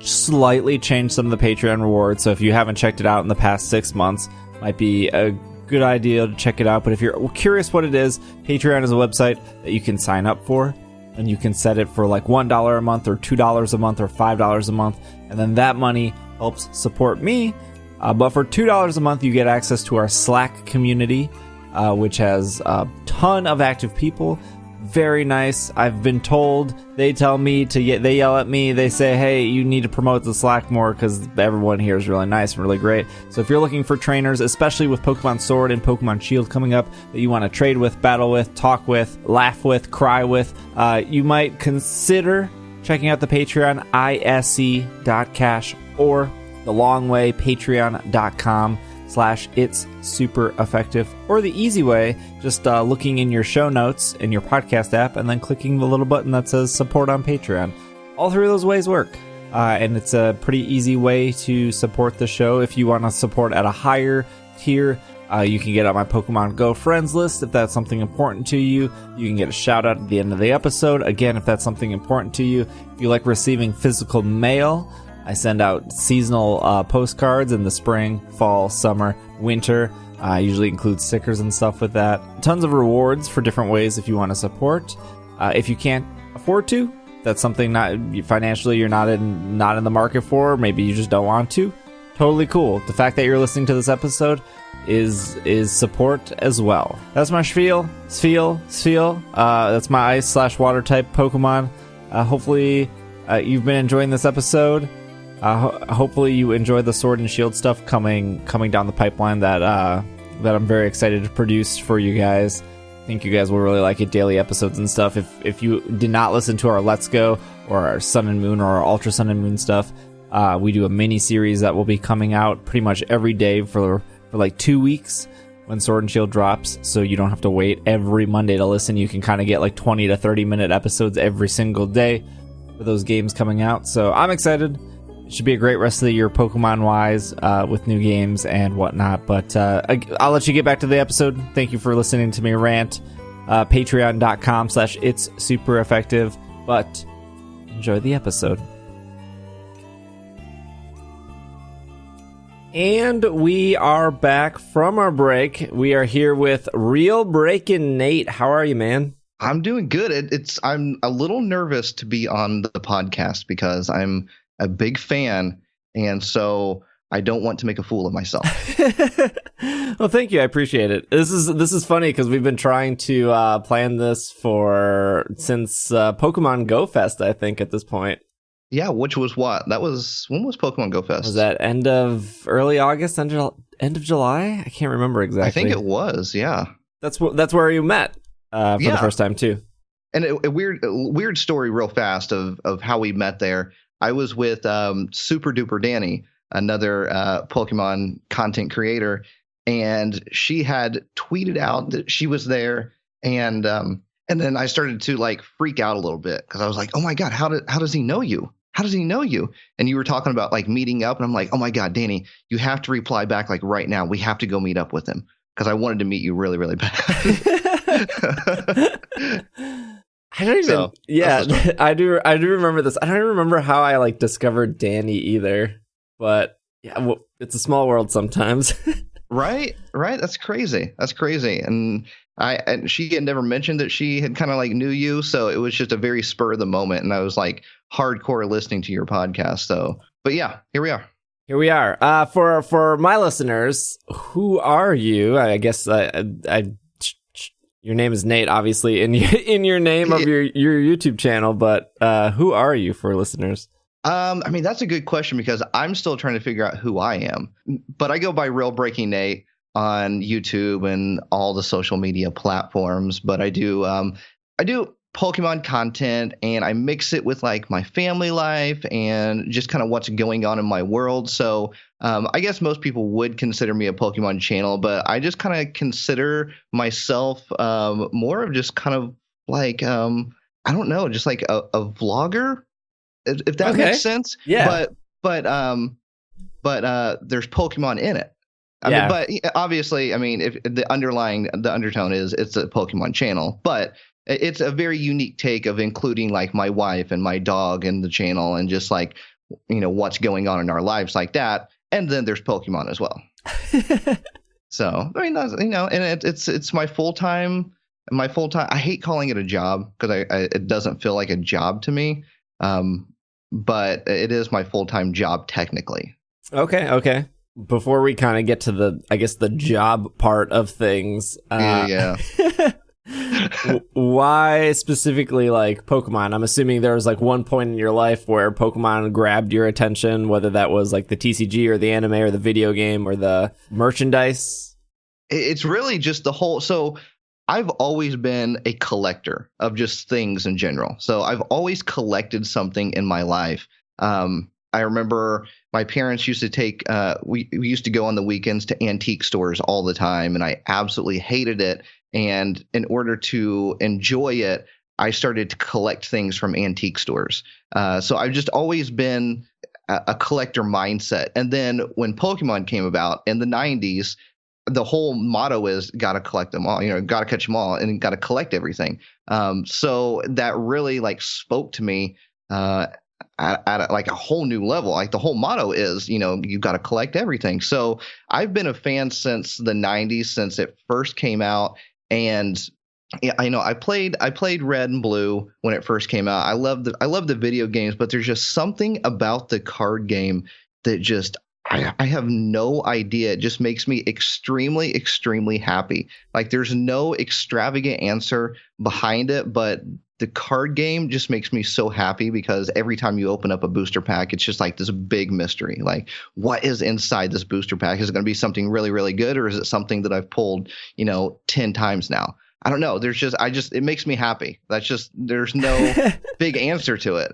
slightly changed some of the Patreon rewards. So if you haven't checked it out in the past 6 months, might be a good idea to check it out. But if you're curious what it is, Patreon is a website that you can sign up for. And you can set it for like $1 a month or $2 a month or $5 a month. And then that money helps support me. But for $2 a month, you get access to our Slack community, which has a ton of active people. Very nice. I've been told, they tell me they yell at me, they say, hey, you need to promote the Slack more because everyone here is really nice and really great. So if you're looking for trainers, especially with Pokemon Sword and Pokemon Shield coming up, that you want to trade with, battle with, talk with, laugh with, cry with, you might consider checking out the Patreon, isc.cash, or the long way, patreon.com/SPJ. It's super effective, or the easy way, just looking in your show notes in your podcast app and then clicking the little button that says support on Patreon. All three of those ways work. And it's a pretty easy way to support the show. If you want to support at a higher tier, you can get on my Pokemon GO friends list if that's something important to you. You can get a shout out at the end of the episode, again, if that's something important to you. If you like receiving physical mail, I send out seasonal postcards in the spring, fall, summer, winter. Usually include stickers and stuff with that. Tons of rewards for different ways if you want to support. If you can't afford to, that's something not financially you're not in the market for, maybe you just don't want to. Totally cool. The fact that you're listening to this episode is support as well. That's my spiel. That's my ice/water type Pokemon. Hopefully you've been enjoying this episode. Hopefully you enjoy the Sword and Shield stuff coming down the pipeline that I'm very excited to produce for you guys. I think you guys will really like it, daily episodes and stuff. If you did not listen to our Let's Go or our Sun and Moon or our Ultra Sun and Moon stuff, we do a mini series that will be coming out pretty much every day for like 2 weeks when Sword and Shield drops, so you don't have to wait every Monday to listen. You can kind of get like 20 to 30 minute episodes every single day for those games coming out. So I'm excited. It should be a great rest of the year Pokemon-wise with new games and whatnot. But I'll let you get back to the episode. Thank you for listening to me rant. Patreon.com/it's super effective. But enjoy the episode. And we are back from our break. We are here with RealBreakingNate. How are you, man? I'm doing good. I'm a little nervous to be on the podcast because I'm a big fan, and so I don't want to make a fool of myself. Well, thank you. I appreciate it. This is funny because we've been trying to plan this since Pokemon Go Fest, I think, at this point. Yeah, which was what? When was Pokemon Go Fest? Was that early August, end of July? I can't remember exactly. I think it was, yeah. That's where you met for the first time too. And a weird story real fast of how we met there. I was with Super Duper Danny, another Pokemon content creator, and she had tweeted out that she was there, and then I started to like freak out a little bit because I was like, oh my God, how does he know you? How does he know you? And you were talking about like meeting up, and I'm like, oh my God, Danny, you have to reply back like right now. We have to go meet up with him because I wanted to meet you really, really bad. I don't even. I do remember this. I don't even remember how I like discovered Danny either. But yeah, well, it's a small world sometimes. Right. That's crazy. And she had never mentioned that she had kind of like knew you, so it was just a very spur of the moment, and I was like hardcore listening to your podcast. So, but yeah, here we are. For my listeners, who are you? I guess your name is Nate, obviously, in your name of your YouTube channel, but who are you for listeners? I mean, that's a good question because I'm still trying to figure out who I am. But I go by RealBreakingNate on YouTube and all the social media platforms. But I do Pokemon content, and I mix it with like my family life and just kind of what's going on in my world. So I guess most people would consider me a Pokemon channel, but I just kind of consider myself more of just kind of like I don't know, just like a vlogger. If that makes sense. Yeah. But there's Pokemon in it. I mean, but obviously, I mean, if the undertone is it's a Pokemon channel, but it's a very unique take of including like my wife and my dog in the channel and just like, you know, what's going on in our lives like that. And then there's Pokemon as well. So, I mean, that's, you know, and it's my full-time. I hate calling it a job because it doesn't feel like a job to me. But it is my full-time job technically. Okay. Before we kind of get to the job part of things, why specifically like Pokemon? I'm assuming there was like one point in your life where Pokemon grabbed your attention, whether that was like the TCG or the anime or the video game or the merchandise. It's really just the whole. So I've always been a collector of just things in general. So I've always collected something in my life. I remember my parents used to take, we used to go on the weekends to antique stores all the time, and I absolutely hated it. And in order to enjoy it, I started to collect things from antique stores. So I've just always been a collector mindset. And then when Pokemon came about in the 90s, the whole motto is gotta collect them all, gotta catch them all and gotta collect everything. So that really like spoke to me at like a whole new level. Like the whole motto is, you got to collect everything. So I've been a fan since the 90s, since it first came out. And yeah, I played Red and Blue when it first came out. I love the video games, but there's just something about the card game that just I have no idea. It just makes me extremely, extremely happy. Like there's no extravagant answer behind it, but the card game just makes me so happy because every time you open up a booster pack, it's just like this big mystery. Like, what is inside this booster pack? Is it going to be something really, really good, or is it something that I've pulled, 10 times now? I don't know. It makes me happy. There's no big answer to it,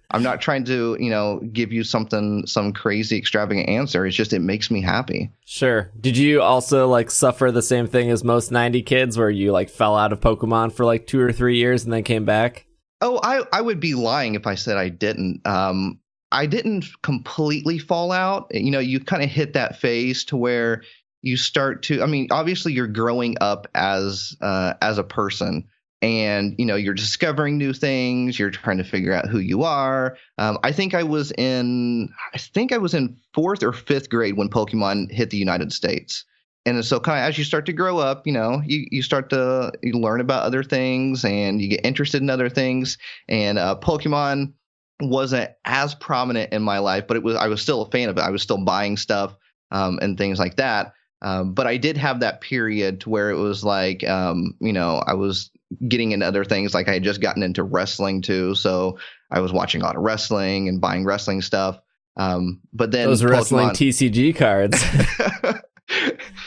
I'm not trying to, give you some crazy extravagant answer. It's just, it makes me happy. Sure. Did you also like suffer the same thing as most 90 kids where you like fell out of Pokemon for like 2 or 3 years and then came back? Oh, I would be lying if I said I didn't. I didn't completely fall out. You kind of hit that phase to where you start to, obviously you're growing up as a person. And, you're discovering new things. You're trying to figure out who you are. I think I was in 4th or 5th grade when Pokemon hit the United States. And so kind of as you start to grow up, you start to learn about other things and you get interested in other things. And Pokemon wasn't as prominent in my life, but I was still a fan of it. I was still buying stuff and things like that. But I did have that period to where it was like, I was getting into other things. Like I had just gotten into wrestling too. So I was watching a lot of wrestling and buying wrestling stuff. But then those wrestling TCG cards.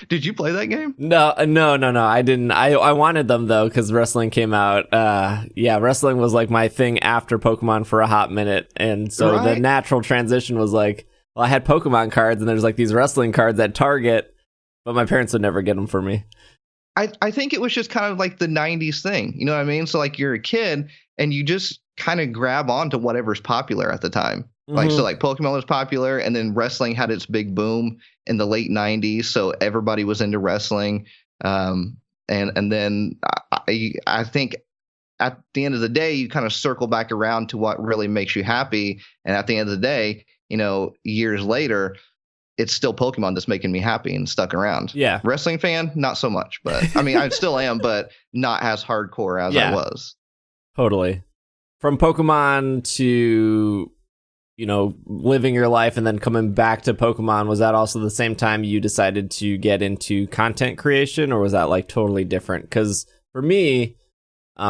Did you play that game? No, I didn't. I wanted them though, because wrestling came out. Wrestling was like my thing after Pokemon for a hot minute. And so the natural transition was like, well, I had Pokemon cards and there's like these wrestling cards at Target, but my parents would never get them for me. I think it was just kind of like the 90s thing. You know what I mean? So like you're a kid and you just kind of grab on to whatever's popular at the time. Mm-hmm. Like, so like Pokemon was popular and then wrestling had its big boom in the late 90s. So everybody was into wrestling. And then I think at the end of the day, you kind of circle back around to what really makes you happy. And at the end of the day, years later, it's still Pokemon that's making me happy and stuck around. Yeah. Wrestling fan, not so much, but I still am, but not as hardcore as I was. Totally. From Pokemon to, living your life and then coming back to Pokemon, was that also the same time you decided to get into content creation, or was that like totally different? Because for me,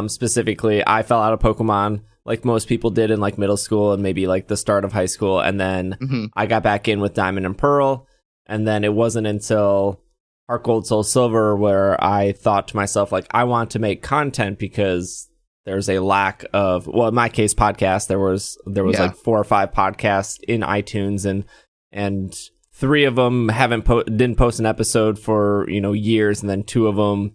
specifically, I fell out of Pokemon like most people did in like middle school and maybe like the start of high school. And then I got back in with Diamond and Pearl. And then it wasn't until Heart Gold, Soul Silver where I thought to myself, like, I want to make content because there's a lack of, well, in my case, podcasts. There was like 4 or 5 podcasts in iTunes and 3 of them didn't post an episode for, years. And then 2 of them,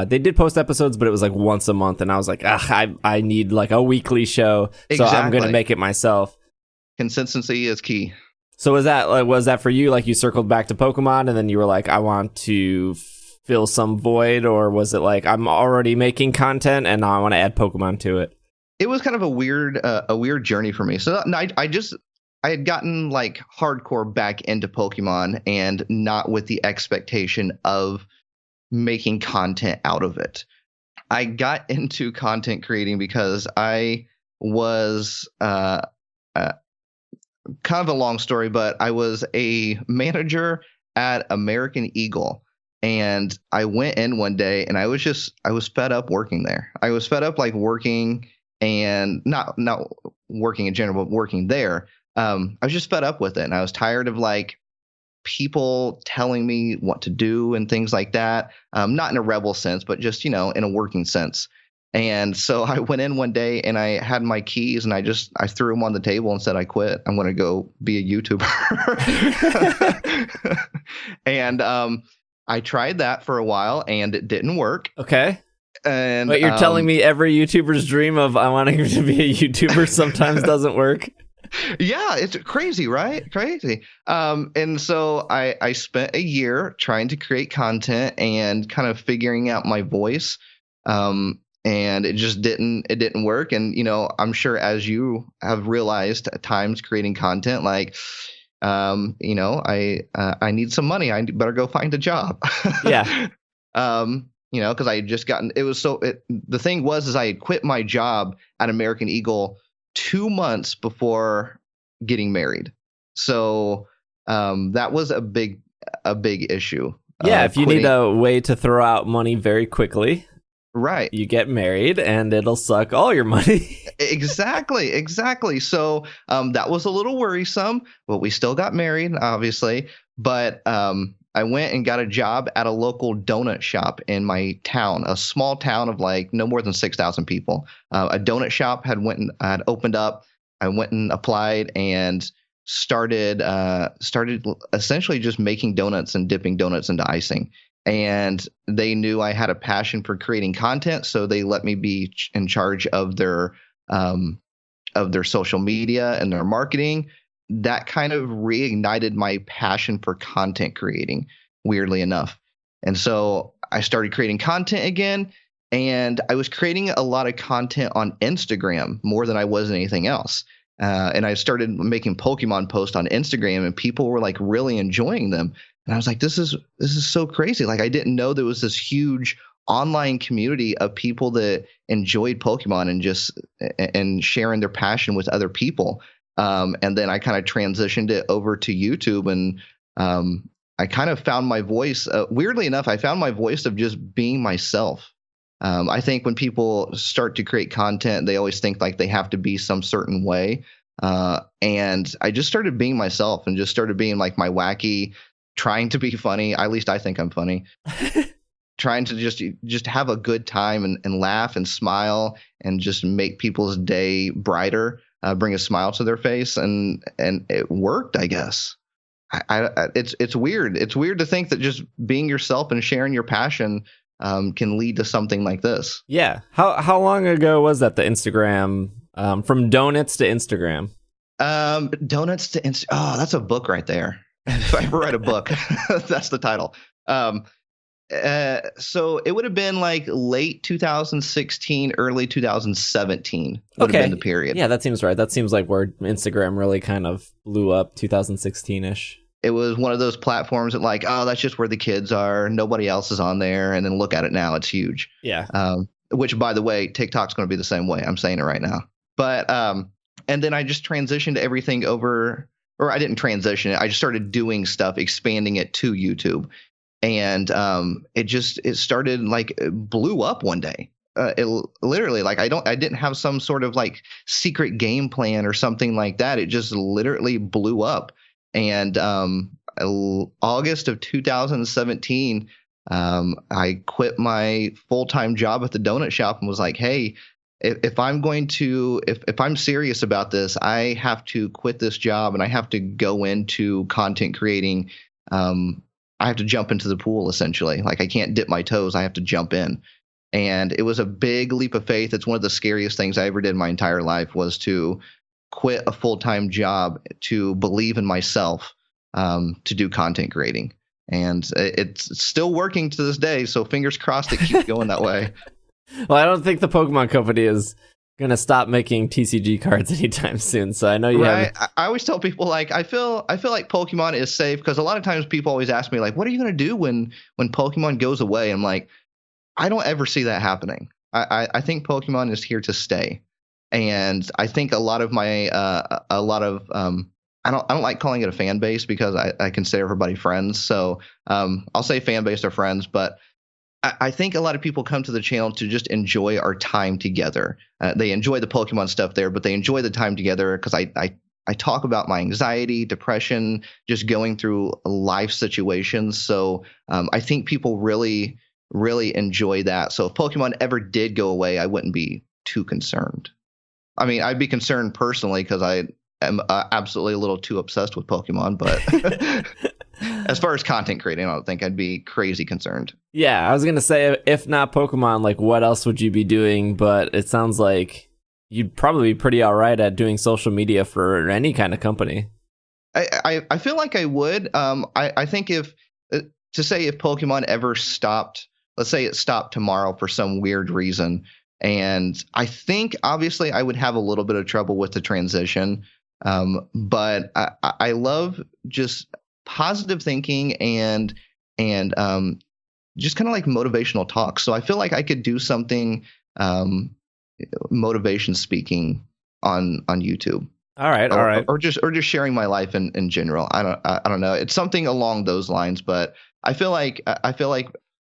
they did post episodes, but it was like once a month, and I was like, I need like a weekly show, so I'm going to make it myself. Consistency is key. So was that for you? Like you circled back to Pokemon, and then you were like, I want to fill some void, or was it like I'm already making content and now I want to add Pokemon to it? It was kind of a weird journey for me. So I had gotten like hardcore back into Pokemon, and not with the expectation of making content out of it. I got into content creating because I was kind of a long story, but I was a manager at American Eagle, and I went in one day and I was fed up working there. I was fed up like working, and not working in general, but working there. I was just fed up with it, and I was tired of like people telling me what to do and things like that. Not in a rebel sense, but just, in a working sense. And so I went in one day and I had my keys and I threw them on the table and said, I quit. I'm going to go be a YouTuber. And I tried that for a while and it didn't work. Okay. And but you're telling me every YouTuber's dream of I wanting to be a YouTuber sometimes doesn't work? Yeah, it's crazy, right? Crazy. And so I spent a year trying to create content and kind of figuring out my voice. And it just didn't work. And, you know, I'm sure as you have realized at times creating content, like, you know, I need some money. I better go find a job. Yeah. You know, because I had just gotten, the thing was I had quit my job at American Eagle 2 months before getting married. So that was a big issue. Yeah, if you need a way to throw out money very quickly, right, you get married and it'll suck all your money. Exactly. So that was a little worrisome, but we still got married, obviously. But I went and got a job at a local donut shop in my town, a small town of like no more than 6,000 people. A donut shop had opened up. I went and applied and started essentially just making donuts and dipping donuts into icing. And they knew I had a passion for creating content, so they let me be in charge of their social media and their marketing. That kind of reignited my passion for content creating, weirdly enough. And so I started creating content again, and I was creating a lot of content on Instagram more than I was anything else. And I started making Pokemon posts on Instagram, and people were like really enjoying them. And I was like, this is so crazy. Like, I didn't know there was this huge online community of people that enjoyed Pokemon and sharing their passion with other people. And then I kind of transitioned it over to YouTube, and I kind of found my voice. Weirdly enough, I found my voice of just being myself. I think when people start to create content, they always think like they have to be some certain way. And I just started being myself and just started being like my wacky, trying to be funny. At least I think I'm funny. Trying to just have a good time and laugh and smile and just make people's day brighter, bring a smile to their face. And it worked, I guess. It's weird. It's weird to think that just being yourself and sharing your passion can lead to something like this. Yeah. How long ago was that, the Instagram, from donuts to Instagram? Donuts to Instagram. Oh, that's a book right there. If I ever write a book, that's the title. So it would have been like late 2016, early 2017 would have been the period. Yeah, that seems right. That seems like where Instagram really kind of blew up, 2016-ish. It was one of those platforms that like, oh, that's just where the kids are. Nobody else is on there. And then look at it now. It's huge. Yeah. Which, by the way, TikTok's going to be the same way. I'm saying it right now. But and then I just transitioned everything over. Or I didn't transition it. I just started doing stuff, expanding it to YouTube. And it started like blew up one day. It literally, like, I didn't have some sort of like secret game plan or something like that. It just literally blew up. And August of 2017, I quit my full-time job at the donut shop and was like, hey, if I'm serious about this, I have to quit this job and I have to go into content creating. I have to jump into the pool, essentially. Like, I can't dip my toes. I have to jump in. And it was a big leap of faith. It's one of the scariest things I ever did in my entire life, was to quit a full-time job to believe in myself, to do content creating. And it's still working to this day. So fingers crossed it keeps going that way. Well, I don't think the Pokemon Company is going to stop making TCG cards anytime soon. So I know you have... I always tell people, like, I feel like Pokemon is safe, because a lot of times people always ask me, like, what are you going to do when Pokemon goes away? I'm like, I don't ever see that happening. I think Pokemon is here to stay. And I think a lot of my I don't like calling it a fan base, because I consider everybody friends. So I'll say fan base or friends, but I think a lot of people come to the channel to just enjoy our time together. They enjoy the Pokemon stuff there, but they enjoy the time together because I talk about my anxiety, depression, just going through life situations. So I think people really really enjoy that. So if Pokemon ever did go away, I wouldn't be too concerned. I mean, I'd be concerned personally because I am absolutely a little too obsessed with Pokemon, but as far as content creating, I don't think I'd be crazy concerned. Yeah, I was going to say, if not Pokemon, like what else would you be doing? But it sounds like you'd probably be pretty all right at doing social media for any kind of company. I feel like I would. I think if Pokemon ever stopped, let's say it stopped tomorrow for some weird reason, and I think obviously I would have a little bit of trouble with the transition. But I love just positive thinking and just kind of like motivational talk. So I feel like I could do something motivation speaking on YouTube. All right. Or just sharing my life in general. I don't know. It's something along those lines, but I feel like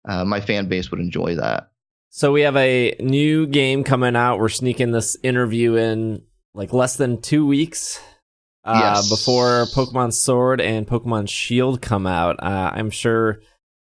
my fan base would enjoy that. So we have a new game coming out. We're sneaking this interview in like less than 2 weeks before Pokemon Sword and Pokemon Shield come out. I'm sure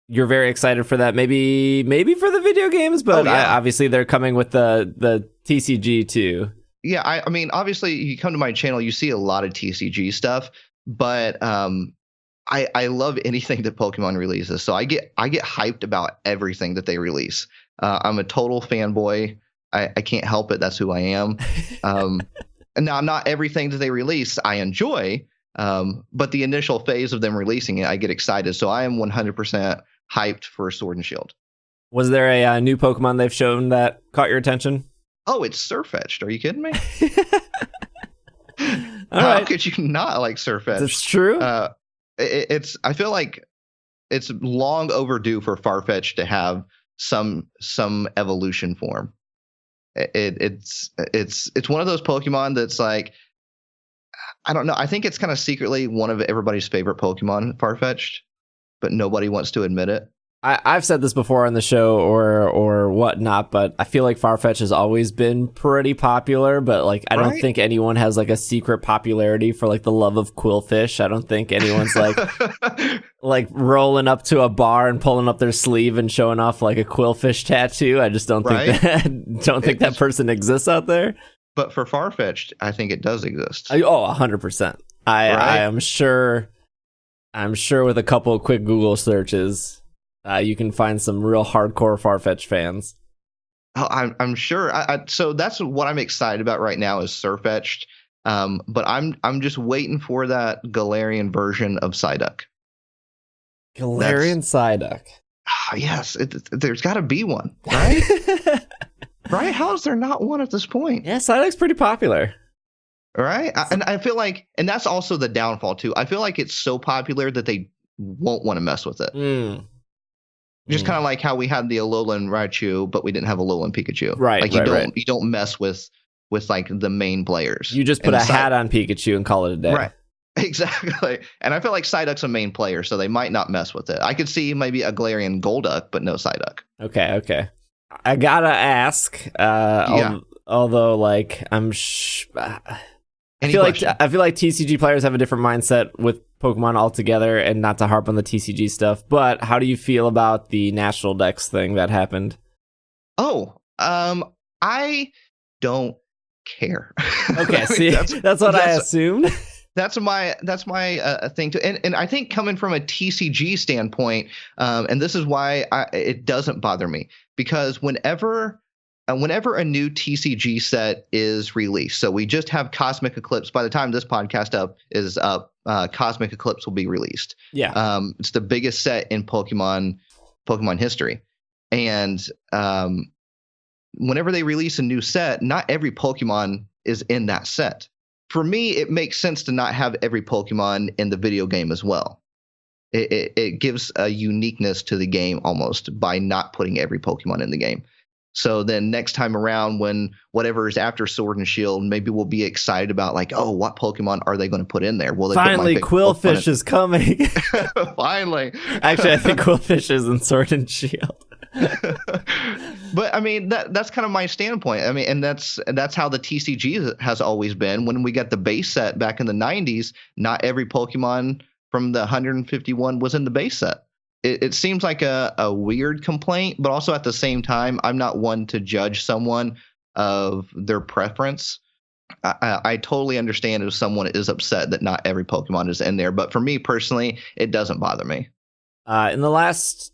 you're very excited for that. Maybe for the video games, but obviously they're coming with the TCG too. Yeah, I mean, obviously you come to my channel, you see a lot of TCG stuff, but I love anything that Pokemon releases. So I get hyped about everything that they release. I'm a total fanboy. I can't help it. That's who I am. And now not everything that they release I enjoy, but the initial phase of them releasing it, I get excited. So I am 100% hyped for Sword and Shield. Was there a new Pokemon they've shown that caught your attention? Oh, it's Surfetch'd. Are you kidding me? How could you not like Surfetch'd? It's true. I feel like it's long overdue for Farfetch'd to have some evolution form. It's one of those Pokemon that's like, I don't know. I think it's kind of secretly one of everybody's favorite Pokemon, Farfetch'd, but nobody wants to admit it. I've said this before on the show or whatnot, but I feel like Farfetch'd has always been pretty popular, but like I don't think anyone has like a secret popularity for like the love of Quillfish. I don't think anyone's like like rolling up to a bar and pulling up their sleeve and showing off like a Quillfish tattoo. I just don't think that person exists out there. But for Farfetch'd, I think it does exist. 100%. I am sure. I'm sure with a couple of quick Google searches, you can find some real hardcore Farfetch'd fans. Oh, I'm sure. So that's what I'm excited about right now is Surfetch'd. But I'm just waiting for that Galarian version of Psyduck. Psyduck. Yes, there's got to be one, right? Right? How is there not one at this point? Yeah, Psyduck's pretty popular. Right? And I feel like, and that's also the downfall too. I feel like it's so popular that they won't want to mess with it. Just kind of like how we had the Alolan Raichu, but we didn't have Alolan Pikachu. Right. Like you don't mess with like the main players. You just put a hat on Pikachu and call it a day. Right. Exactly. And I feel like Psyduck's a main player, so they might not mess with it. I could see maybe a Galarian Golduck, but no Psyduck. Okay. I gotta ask, although like I feel like TCG players have a different mindset with Pokemon altogether, and not to harp on the TCG stuff, but how do you feel about the National Dex thing that happened? I don't care. Okay, see, that's what I assumed. That's my thing too, and I think coming from a TCG standpoint, and this is why it doesn't bother me, because whenever a new TCG set is released, so we just have Cosmic Eclipse. By the time this podcast is up, Cosmic Eclipse will be released. Yeah, it's the biggest set in Pokemon history, and whenever they release a new set, not every Pokemon is in that set. For me, it makes sense to not have every Pokemon in the video game as well. It gives a uniqueness to the game almost by not putting every Pokemon in the game. So then next time around, when whatever is after Sword and Shield, maybe we'll be excited about like, oh, what Pokemon are they going to put in there? Will they finally Quillfish is coming? Finally. Actually, I think Quillfish is in Sword and Shield. But I mean, that's kind of my standpoint. I mean, and that's how the TCG has always been. When we got the base set back in the 90s, not every Pokemon from the 151 was in the base set. it seems like a weird complaint, but also at the same time, I'm not one to judge someone of their preference. I totally understand if someone is upset that not every Pokemon is in there, but for me personally, it doesn't bother me. In the last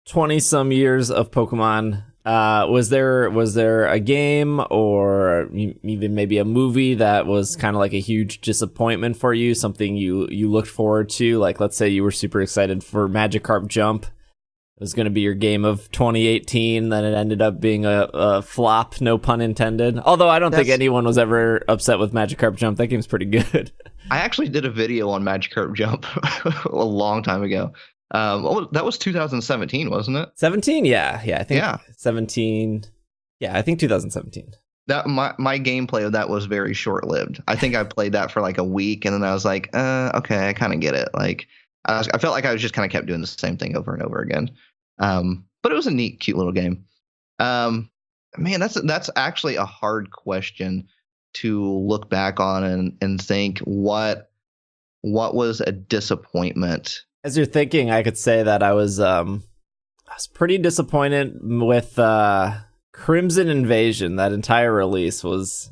20 some years of Pokemon, was there a game or even maybe a movie that was kind of like a huge disappointment for you, something you looked forward to? Like, let's say you were super excited for Magikarp Jump. It was going to be your game of 2018, then it ended up being a flop, no pun intended. Although I don't think anyone was ever upset with Magikarp Jump. That game's pretty good. I actually did a video on Magikarp Jump a long time ago. That was 2017, wasn't it? 17, yeah. I think 17. Yeah, I think 2017. That my gameplay of that was very short-lived. I think I played that for like a week, and then I was like, okay, I kind of get it. Like, I felt like I was just kind of kept doing the same thing over and over again. But it was a neat, cute little game. Man, that's actually a hard question to look back on and think what was a disappointment. As you're thinking, I could say that I was pretty disappointed with Crimson Invasion. That entire release was.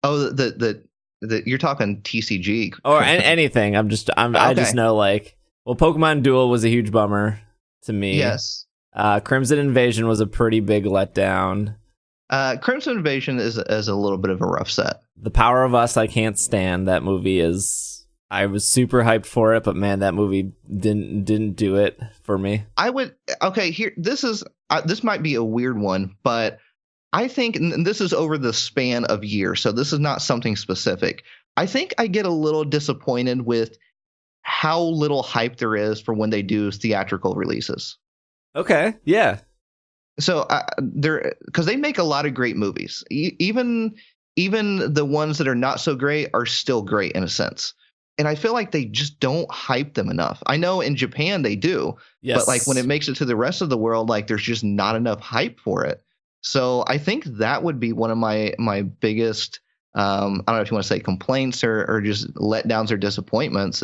Oh, the you're talking TCG or anything. I just know, like, well, Pokemon Duel was a huge bummer to me. Yes. Crimson Invasion was a pretty big letdown. Crimson Invasion is a little bit of a rough set. The Power of Us, I can't stand. That movie is. I was super hyped for it, but man, that movie didn't do it for me. This might be a weird one, but I think, and this is over the span of years, so this is not something specific. I think I get a little disappointed with how little hype there is for when they do theatrical releases. Okay, yeah. So because they make a lot of great movies. Even the ones that are not so great are still great in a sense. And I feel like they just don't hype them enough. I know in Japan they do, yes. But like when it makes it to the rest of the world, like there's just not enough hype for it. So I think that would be one of my biggest, I don't know if you want to say complaints or just letdowns or disappointments.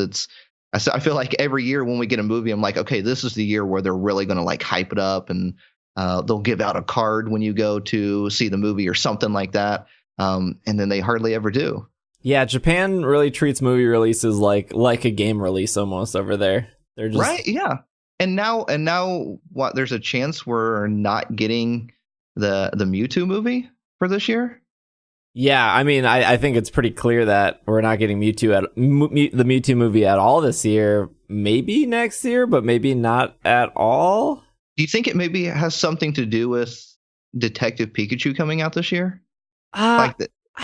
I feel like every year when we get a movie, I'm like, okay, this is the year where they're really going to like hype it up, and they'll give out a card when you go to see the movie or something like that. And then they hardly ever do. Yeah, Japan really treats movie releases like a game release almost over there. They're just right, yeah. And now what? There's a chance we're not getting the Mewtwo movie for this year. Yeah, I mean, I think it's pretty clear that we're not getting the Mewtwo movie at all this year. Maybe next year, but maybe not at all. Do you think it maybe has something to do with Detective Pikachu coming out this year?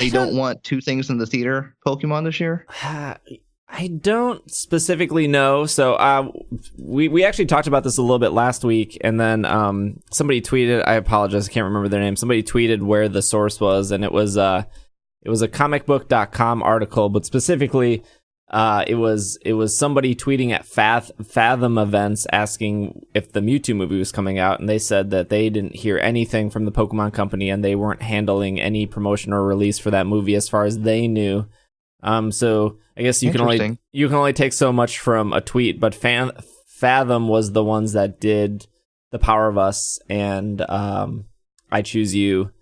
They don't want two things in the theater Pokemon this year? I don't specifically know. So we actually talked about this a little bit last week, and then somebody tweeted, I apologize, I can't remember their name. Somebody tweeted where the source was, and it was a comicbook.com article, but specifically it was somebody tweeting at Fathom Events asking if the Mewtwo movie was coming out, and they said that they didn't hear anything from the Pokemon Company, and they weren't handling any promotion or release for that movie as far as they knew. So I guess you can only take so much from a tweet, but Fathom was the ones that did The Power of Us and I Choose You,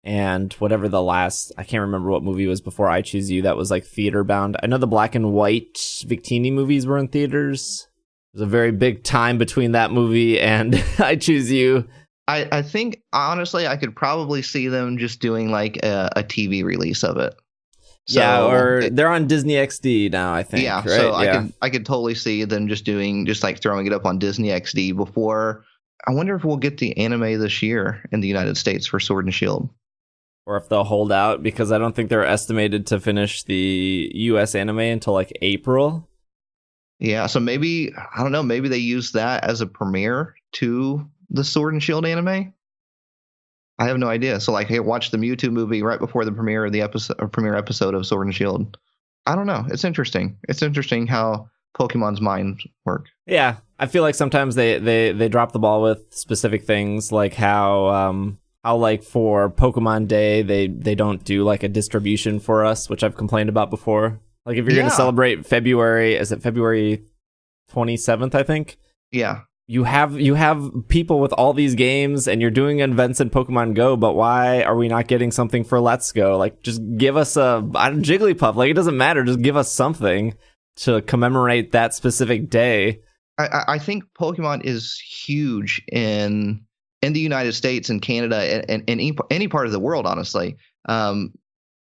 and whatever the last, I can't remember what movie was before I Choose You that was like theater bound. I know the black and white Victini movies were in theaters. There's a very big time between that movie and I Choose You. I think honestly I could probably see them just doing like a TV release of it. So they're on Disney XD now, I think. Yeah, right? So I could totally see them just like throwing it up on Disney XD before. I wonder if we'll get the anime this year in the United States for Sword and Shield. Or if they'll hold out, because I don't think they're estimated to finish the US anime until like April. Yeah, so maybe, I don't know, maybe they use that as a premiere to the Sword and Shield anime. I have no idea. So like, hey, watch the Mewtwo movie right before the premiere of the premiere episode of Sword and Shield. I don't know. It's interesting. It's interesting how Pokemon's minds work. Yeah, I feel like sometimes they drop the ball with specific things, like how like for Pokemon Day they don't do like a distribution for us, which I've complained about before. Like if you're going to celebrate February, is it February 27th? I think. Yeah. you have people with all these games and you're doing events in Pokemon Go, but why are we not getting something for Let's Go? Like, just give us Jigglypuff. Like, it doesn't matter. Just give us something to commemorate that specific day. I think Pokemon is huge in the United States and Canada and any part of the world, honestly.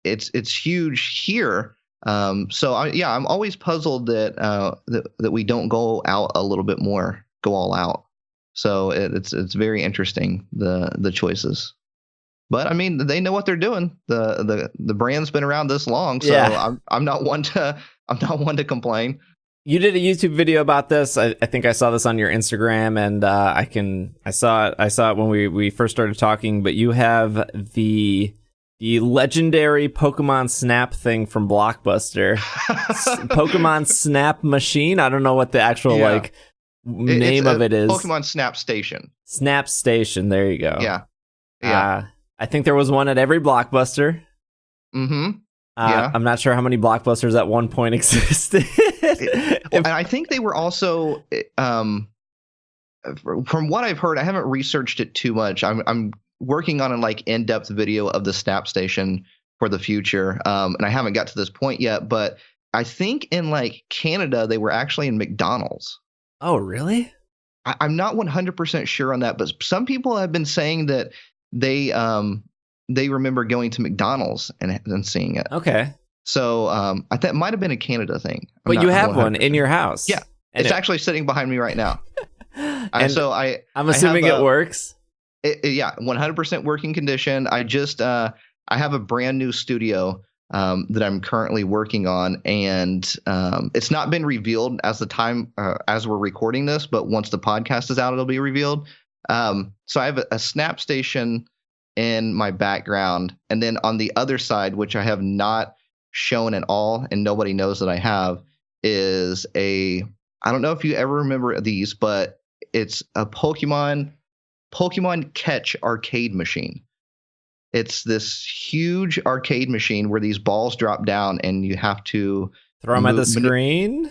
It's huge here. So I'm always puzzled that we don't go out a little bit more, go all out. So it's very interesting, the choices. But I mean, they know what they're doing. The brand's been around this long, so yeah. I'm not one to complain. You did a YouTube video about this. I think I saw this on your Instagram, and I saw it when we first started talking. But you have the legendary Pokemon Snap thing from Blockbuster, Pokemon Snap Machine. I don't know what the actual name of it is. Pokemon Snap Station. Snap Station. There you go. Yeah. I think there was one at every Blockbuster. Mm-hmm. I'm not sure how many Blockbusters at one point existed. And I think they were also, from what I've heard, I haven't researched it too much. I'm working on a in-depth video of the Snap Station for the future, and I haven't got to this point yet. But I think in Canada, they were actually in McDonald's. Oh, really? I'm not 100% sure on that, but some people have been saying that they remember going to McDonald's and seeing it. Okay. So I think it might have been a Canada thing. But you have one in your house. Yeah. It's actually sitting behind me right now. I'm assuming it works. Yeah, 100% working condition. I have a brand new studio that I'm currently working on, and it's not been revealed as we're recording this, but once the podcast is out, it'll be revealed. So I have a Snap Station in my background, and then on the other side, which I have not shown at all, and nobody knows that I have, is I don't know if you ever remember these, but it's a Pokemon Catch arcade machine. It's this huge arcade machine where these balls drop down and you have to throw them at the screen.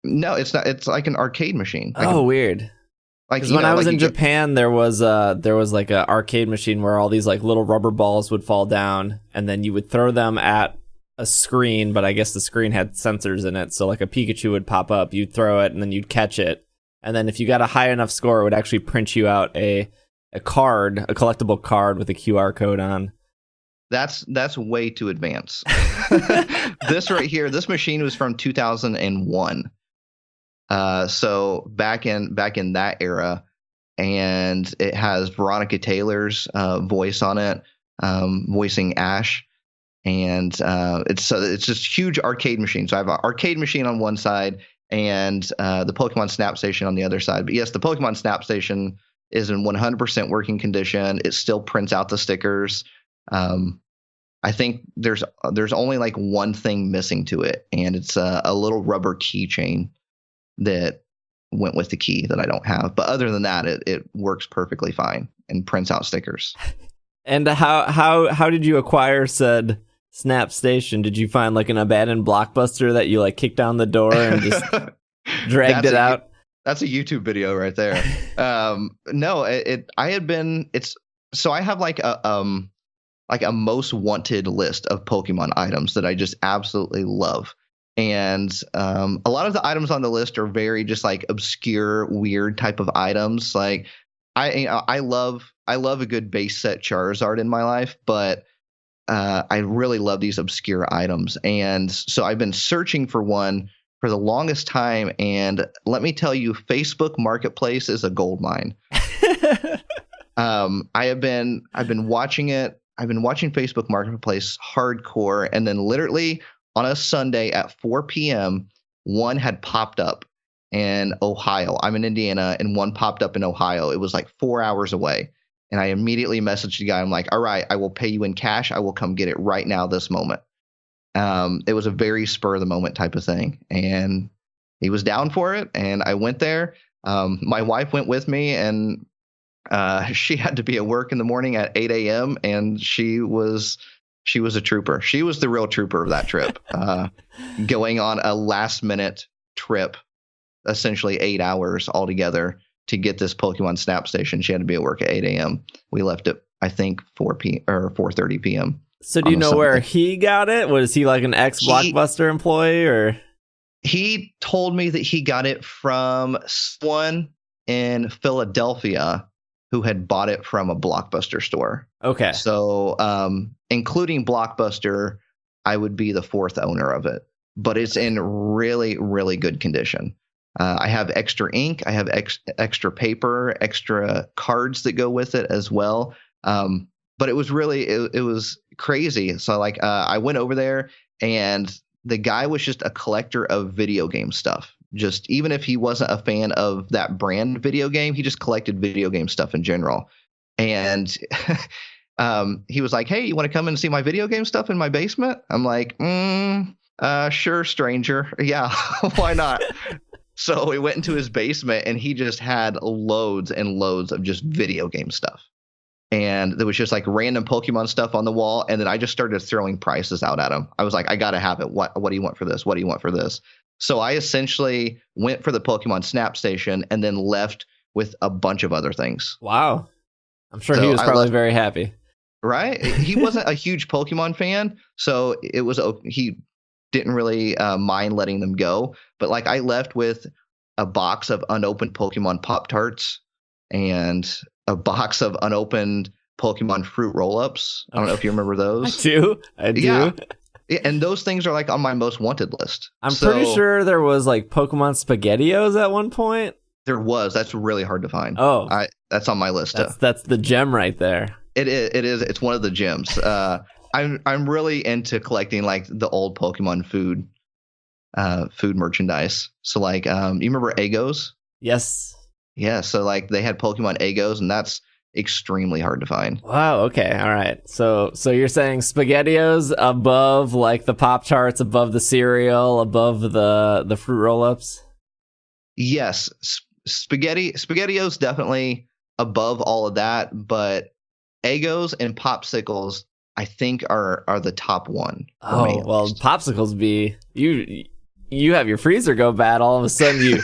No, it's not. It's like an arcade machine. Weird. Because when I was in Japan, there was like a arcade machine where all these little rubber balls would fall down, and then you would throw them at a screen, but I guess the screen had sensors in it, so a Pikachu would pop up, you'd throw it, and then you'd catch it, and then if you got a high enough score, it would actually print you out a card, a collectible card with a QR code on. That's way too advanced. This right here, this machine was from 2001. So back in that era, and it has Veronica Taylor's voice on it, voicing Ash, and it's just huge arcade machine. So I have an arcade machine on one side and the Pokemon Snap Station on the other side. But yes, the Pokemon Snap Station is in 100% working condition. It still prints out the stickers. I think there's only one thing missing to it, and it's a little rubber keychain that went with the key that I don't have. But other than that, it works perfectly fine and prints out stickers. And how did you acquire said Snap Station? Did you find an abandoned Blockbuster that you kicked down the door and just dragged it out? That's a YouTube video right there. No, I have a most wanted list of Pokemon items that I just absolutely love. And a lot of the items on the list are very just obscure, weird type of items. I love a good base set Charizard in my life, but I really love these obscure items. And so I've been searching for one for the longest time. And let me tell you, Facebook Marketplace is a goldmine. I've been watching it. I've been watching Facebook Marketplace hardcore, and then literally on a Sunday at 4 p.m., one had popped up in Ohio. I'm in Indiana, and one popped up in Ohio. It was 4 hours away. And I immediately messaged the guy. I'm like, all right, I will pay you in cash. I will come get it right now, this moment. It was a very spur of the moment type of thing. And he was down for it. And I went there. My wife went with me, and she had to be at work in the morning at 8 a.m. And she was a trooper. She was the real trooper of that trip, going on a last minute trip, essentially 8 hours altogether to get this Pokemon Snap Station, she had to be at work at 8 a.m. We left at, I think, 4 p.m. or 4:30 p.m. So do you know where he got it? Was he like an ex-Blockbuster employee, or? He told me that he got it from someone in Philadelphia who had bought it from a Blockbuster store. Okay. So, including Blockbuster, I would be the fourth owner of it, but it's in really, really good condition. I have extra ink. I have extra paper, extra cards that go with it as well. But it was really, it was crazy. So like, I went over there and the guy was just a collector of video game stuff. Just even if he wasn't a fan of that brand video game, he just collected video game stuff in general. And he was like, "Hey, you want to come and see my video game stuff in my basement?" I'm like, sure, stranger. Yeah, why not? So we went into his basement and he just had loads and loads of just video game stuff. And there was just like random Pokemon stuff on the wall. And then I just started throwing prices out at him. I was like, I got to have it. What do you want for this? What do you want for this? So I essentially went for the Pokemon Snap Station and then left with a bunch of other things. Wow. I'm sure he was probably very happy. Right? He wasn't a huge Pokemon fan. So he didn't really mind letting them go. But like I left with a box of unopened Pokemon Pop-Tarts and a box of unopened Pokemon Fruit Roll-Ups. I don't know if you remember those. I do. Yeah, and those things are like on my most wanted list. I'm pretty sure there was like Pokemon SpaghettiOs at one point. There was. That's really hard to find. Oh, that's on my list. That's the gem right there. It is. It's one of the gems. I'm really into collecting like the old Pokemon food merchandise. So like, you remember Eggos? Yes. Yeah. So like they had Pokemon Eggos, and that's extremely hard to find. Wow. Okay. All right. So you're saying SpaghettiOs above like the Pop-Tarts, above the cereal, above the fruit roll-ups? Yes. SpaghettiOs definitely above all of that, but Eggos and Popsicles I think are the top one. Oh, well, Popsicles be you have your freezer go bad all of a sudden you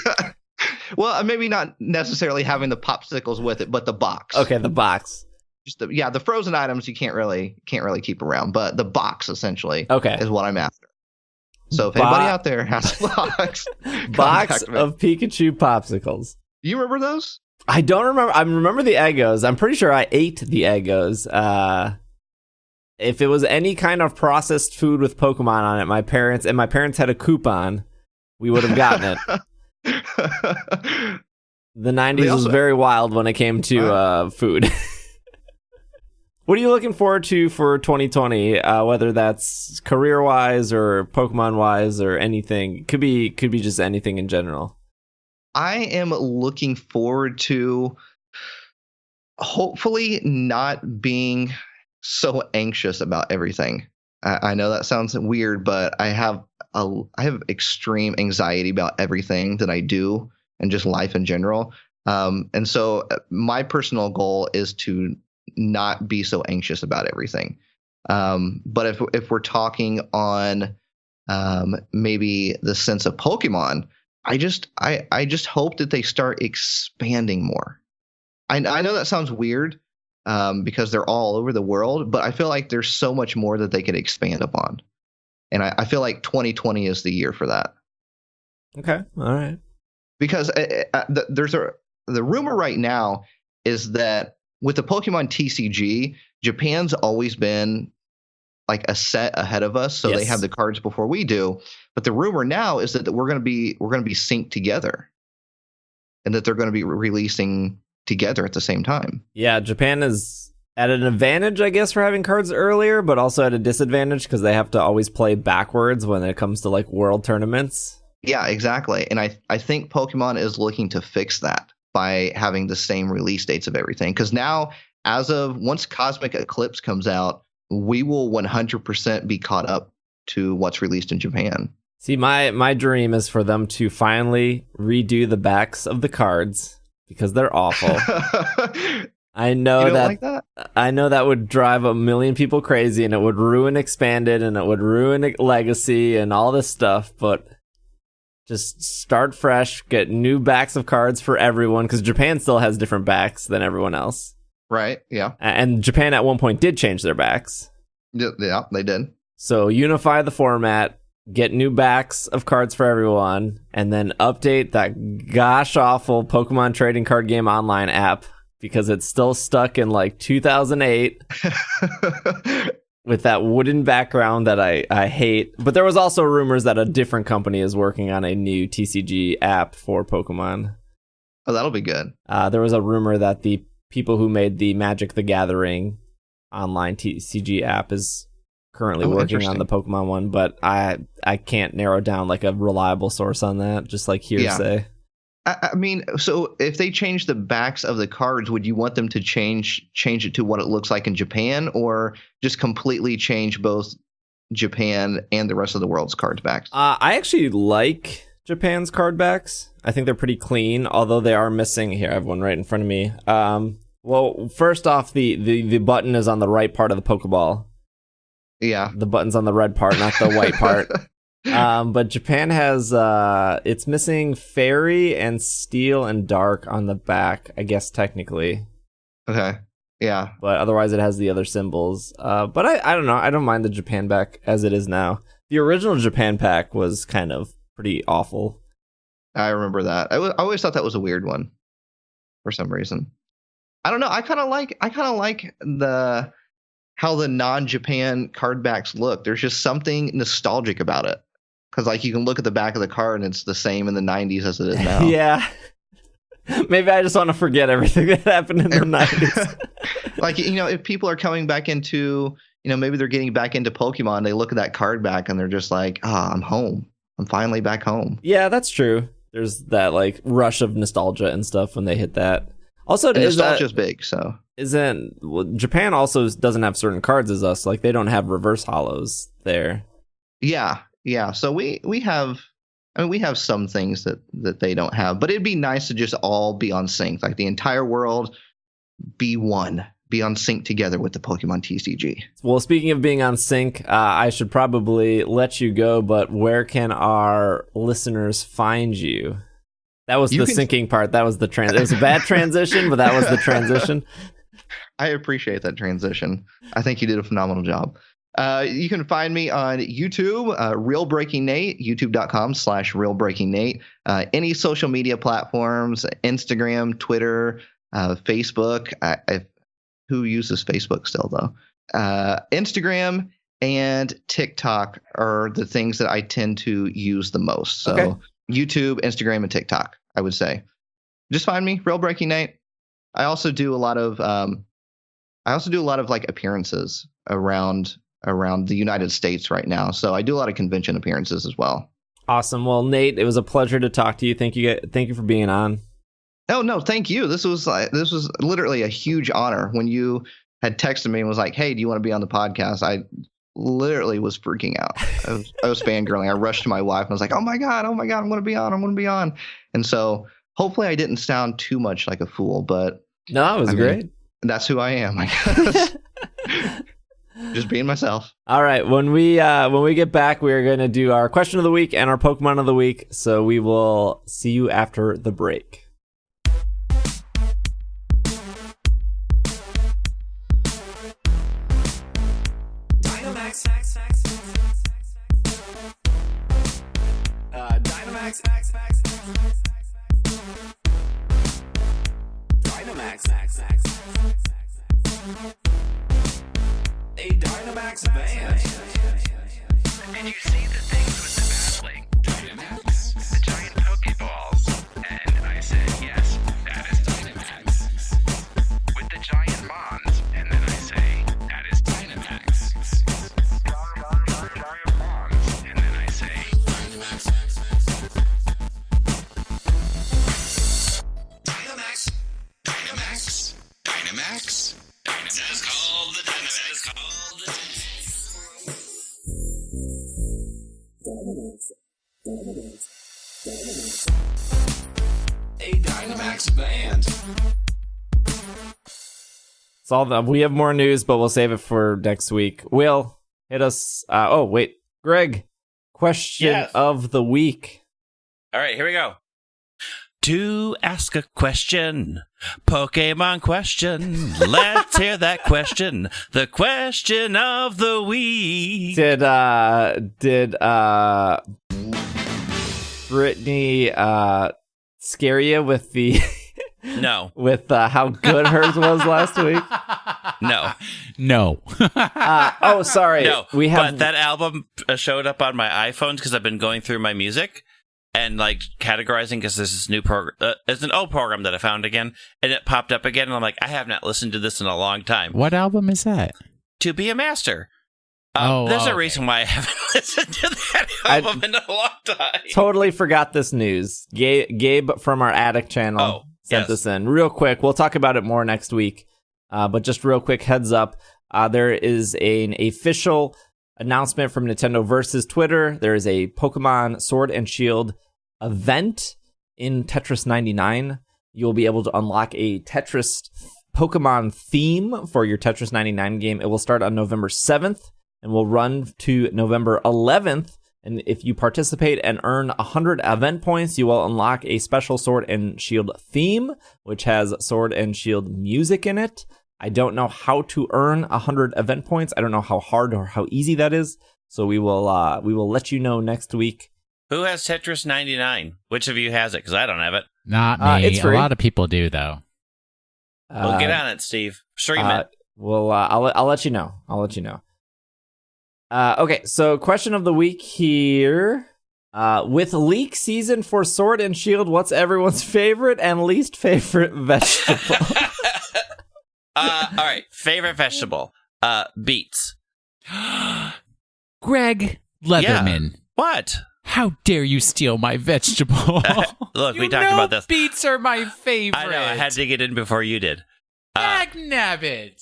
Well, maybe not necessarily having the Popsicles with it, but the box. Okay, the box. Just the frozen items you can't really keep around, but the box essentially is what I'm after. So if anybody out there has a box of Pikachu Popsicles. You remember those? I don't remember. I remember the Eggos. I'm pretty sure I ate the Eggos. If it was any kind of processed food with Pokemon on it, my parents had a coupon, we would have gotten it. The 90s was very wild when it came to food. What are you looking forward to for 2020? Whether that's career-wise or Pokemon-wise or anything, could be just anything in general. I am looking forward to hopefully not being so anxious about everything. I know that sounds weird, but I have extreme anxiety about everything that I do and just life in general. And so my personal goal is to not be so anxious about everything. But if we're talking on maybe the sense of Pokemon, I just hope that they start expanding more. I know that sounds weird because they're all over the world, but I feel like there's so much more that they could expand upon. And I feel like 2020 is the year for that. Okay. All right. Because the rumor right now is that with the Pokemon TCG, Japan's always been like a set ahead of us, so they have the cards before we do. But the rumor now is that we're going to be synced together, and that they're going to be releasing together at the same time. Yeah, Japan is at an advantage, I guess, for having cards earlier, but also at a disadvantage because they have to always play backwards when it comes to like world tournaments. Yeah, exactly. And I think Pokemon is looking to fix that by having the same release dates of everything. Because now, once Cosmic Eclipse comes out, we will 100% be caught up to what's released in Japan. See, my dream is for them to finally redo the backs of the cards because they're awful. I know I know that would drive a million people crazy, and it would ruin Expanded, and it would ruin Legacy, and all this stuff. But Just start fresh, get new backs of cards for everyone, because Japan still has different backs than everyone else. Right, yeah. And Japan at one point did change their backs. Yeah, they did. So unify the format, get new backs of cards for everyone, and then update that gosh-awful Pokemon trading card game online app, because it's still stuck in like 2008 with that wooden background that I hate. But there was also rumors that a different company is working on a new TCG app for Pokemon. Oh, that'll be good. There was a rumor that the people who made the Magic the Gathering online TCG app is currently working on the Pokemon one, but I can't narrow down like a reliable source on that, just like hearsay. Yeah. I mean, so if they change the backs of the cards, would you want them to change it to what it looks like in Japan, or just completely change both Japan and the rest of the world's cards backs? I actually like Japan's card backs. I think they're pretty clean, although they are missing. Here, I have one right in front of me. Well, first off, the button is on the right part of the Pokeball. Yeah. The button's on the red part, not the white part. But Japan has it's missing Fairy and Steel and Dark on the back, I guess technically. Okay. Yeah. But otherwise it has the other symbols. But I don't know. I don't mind the Japan back as it is now. The original Japan pack was kind of pretty awful. I remember that. I always thought that was a weird one for some reason. I don't know. I kind of like how the non-Japan card backs look. There's just something nostalgic about it. Because like you can look at the back of the card and it's the same in the 90s as it is now. Yeah. Maybe I just want to forget everything that happened in the 90s. Like, if people are coming back into, maybe they're getting back into Pokemon, they look at that card back and they're just like, I'm home. I'm finally back home. Yeah, that's true. There's that like rush of nostalgia and stuff when they hit that. Also, nostalgia's big, so. Japan also doesn't have certain cards as us. Like they don't have reverse hollows there. Yeah. So we have some things that they don't have, but it'd be nice to just all be on sync, like the entire world be on sync together with the Pokemon TCG. Well, speaking of being on sync, I should probably let you go, but where can our listeners find you? That was the syncing part. That was the it was a bad transition, but that was the transition. I appreciate that transition. I think you did a phenomenal job. You can find me on YouTube, RealBreakingNate, youtube.com/RealBreakingNate. Any social media platforms, Instagram, Twitter, Facebook. Who uses Facebook still, though? Instagram and TikTok are the things that I tend to use the most. So okay. YouTube, Instagram, and TikTok, I would say. Just find me, RealBreakingNate. I also do a lot of like appearances around the United States right now. So I do a lot of convention appearances as well. Awesome. Well, Nate, it was a pleasure to talk to you. Thank you for being on. Oh, no, thank you. This was literally a huge honor. When you had texted me and was like, hey, do you want to be on the podcast? I literally was freaking out. I was fangirling. I rushed to my wife and I was like, oh my God, I'm going to be on. And so hopefully I didn't sound too much like a fool, but no, it was great. That's who I am, I guess. Just being myself. All right. When we get back, we are going to do our question of the week and our Pokemon of the week. So we will see you after the break. Dynamax. A Dynamax band. Did you see the things with the battling? Dynamax. The giant Pokeballs. And I said, yes, that is Dynamax. With the giant Mons. And then I say, that is Dynamax. Giant Mons. And then I say, Dynamax. Dynamax. It's called the Dynamax. A Dynamax band. We have more news, but we'll save it for next week. Will, hit us. Greg, question of the week. All right, here we go. To ask a question, Pokemon question. Let's hear that question. The question of the week. Did Brittany scare you with the No. with how good hers was last week? No. Oh, sorry. No. We have But that album showed up on my iPhone because I've been going through my music and like categorizing because there's this new program. It's an old program that I found again, and it popped up again, and I'm like, I have not listened to this in a long time. What album is that? To Be a Master. There's a reason why I haven't listened to that album in a long time. Totally forgot this news. Gabe from our Attic channel sent this in. Real quick, we'll talk about it more next week. But just real quick heads up, there is an official announcement from Nintendo versus Twitter. There is a Pokemon Sword and Shield event in Tetris 99. You'll be able to unlock a Tetris Pokemon theme for your Tetris 99 game. It will start on November 7th and will run to November 11th. And if you participate and earn 100 event points, you will unlock a special Sword and Shield theme, which has Sword and Shield music in it. I don't know how to earn 100 event points. I don't know how hard or how easy that is. So we will let you know next week. Who has Tetris 99? Which of you has it? Because I don't have it. Not me. It's free. A lot of people do, though. Well, get on it, Steve. Stream it. Well, I'll let you know. Okay, so question of the week here. With leak season for Sword and Shield, what's everyone's favorite and least favorite vegetable? All right, favorite vegetable. Beets. Greg Leatherman. Yeah. What? How dare you steal my vegetable? Look, we talked about this. Beets are my favorite. I know, I had to get in before you did. Dagnabbit.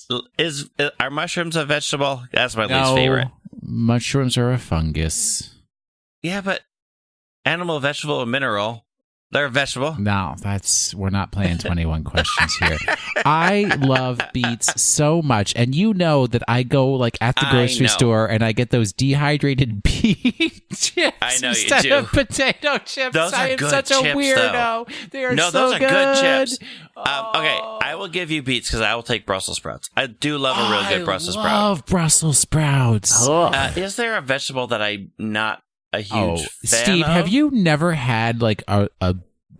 Are mushrooms a vegetable? That's my least favorite. Mushrooms are a fungus. Yeah, but animal, vegetable, and mineral, they're a vegetable. No, we're not playing 21 questions here. I love beets so much, and you know that I go like at the grocery store and I get those dehydrated beet chips instead of potato chips. Those I are am good such a chips, weirdo. though. They are no, so those are good chips. Oh. Okay, I will give you beets because I will take Brussels sprouts. I do love a real good Brussels sprout. I love Brussels sprouts. Is there a vegetable that I'm not a huge fan Steve, of? have you never had like a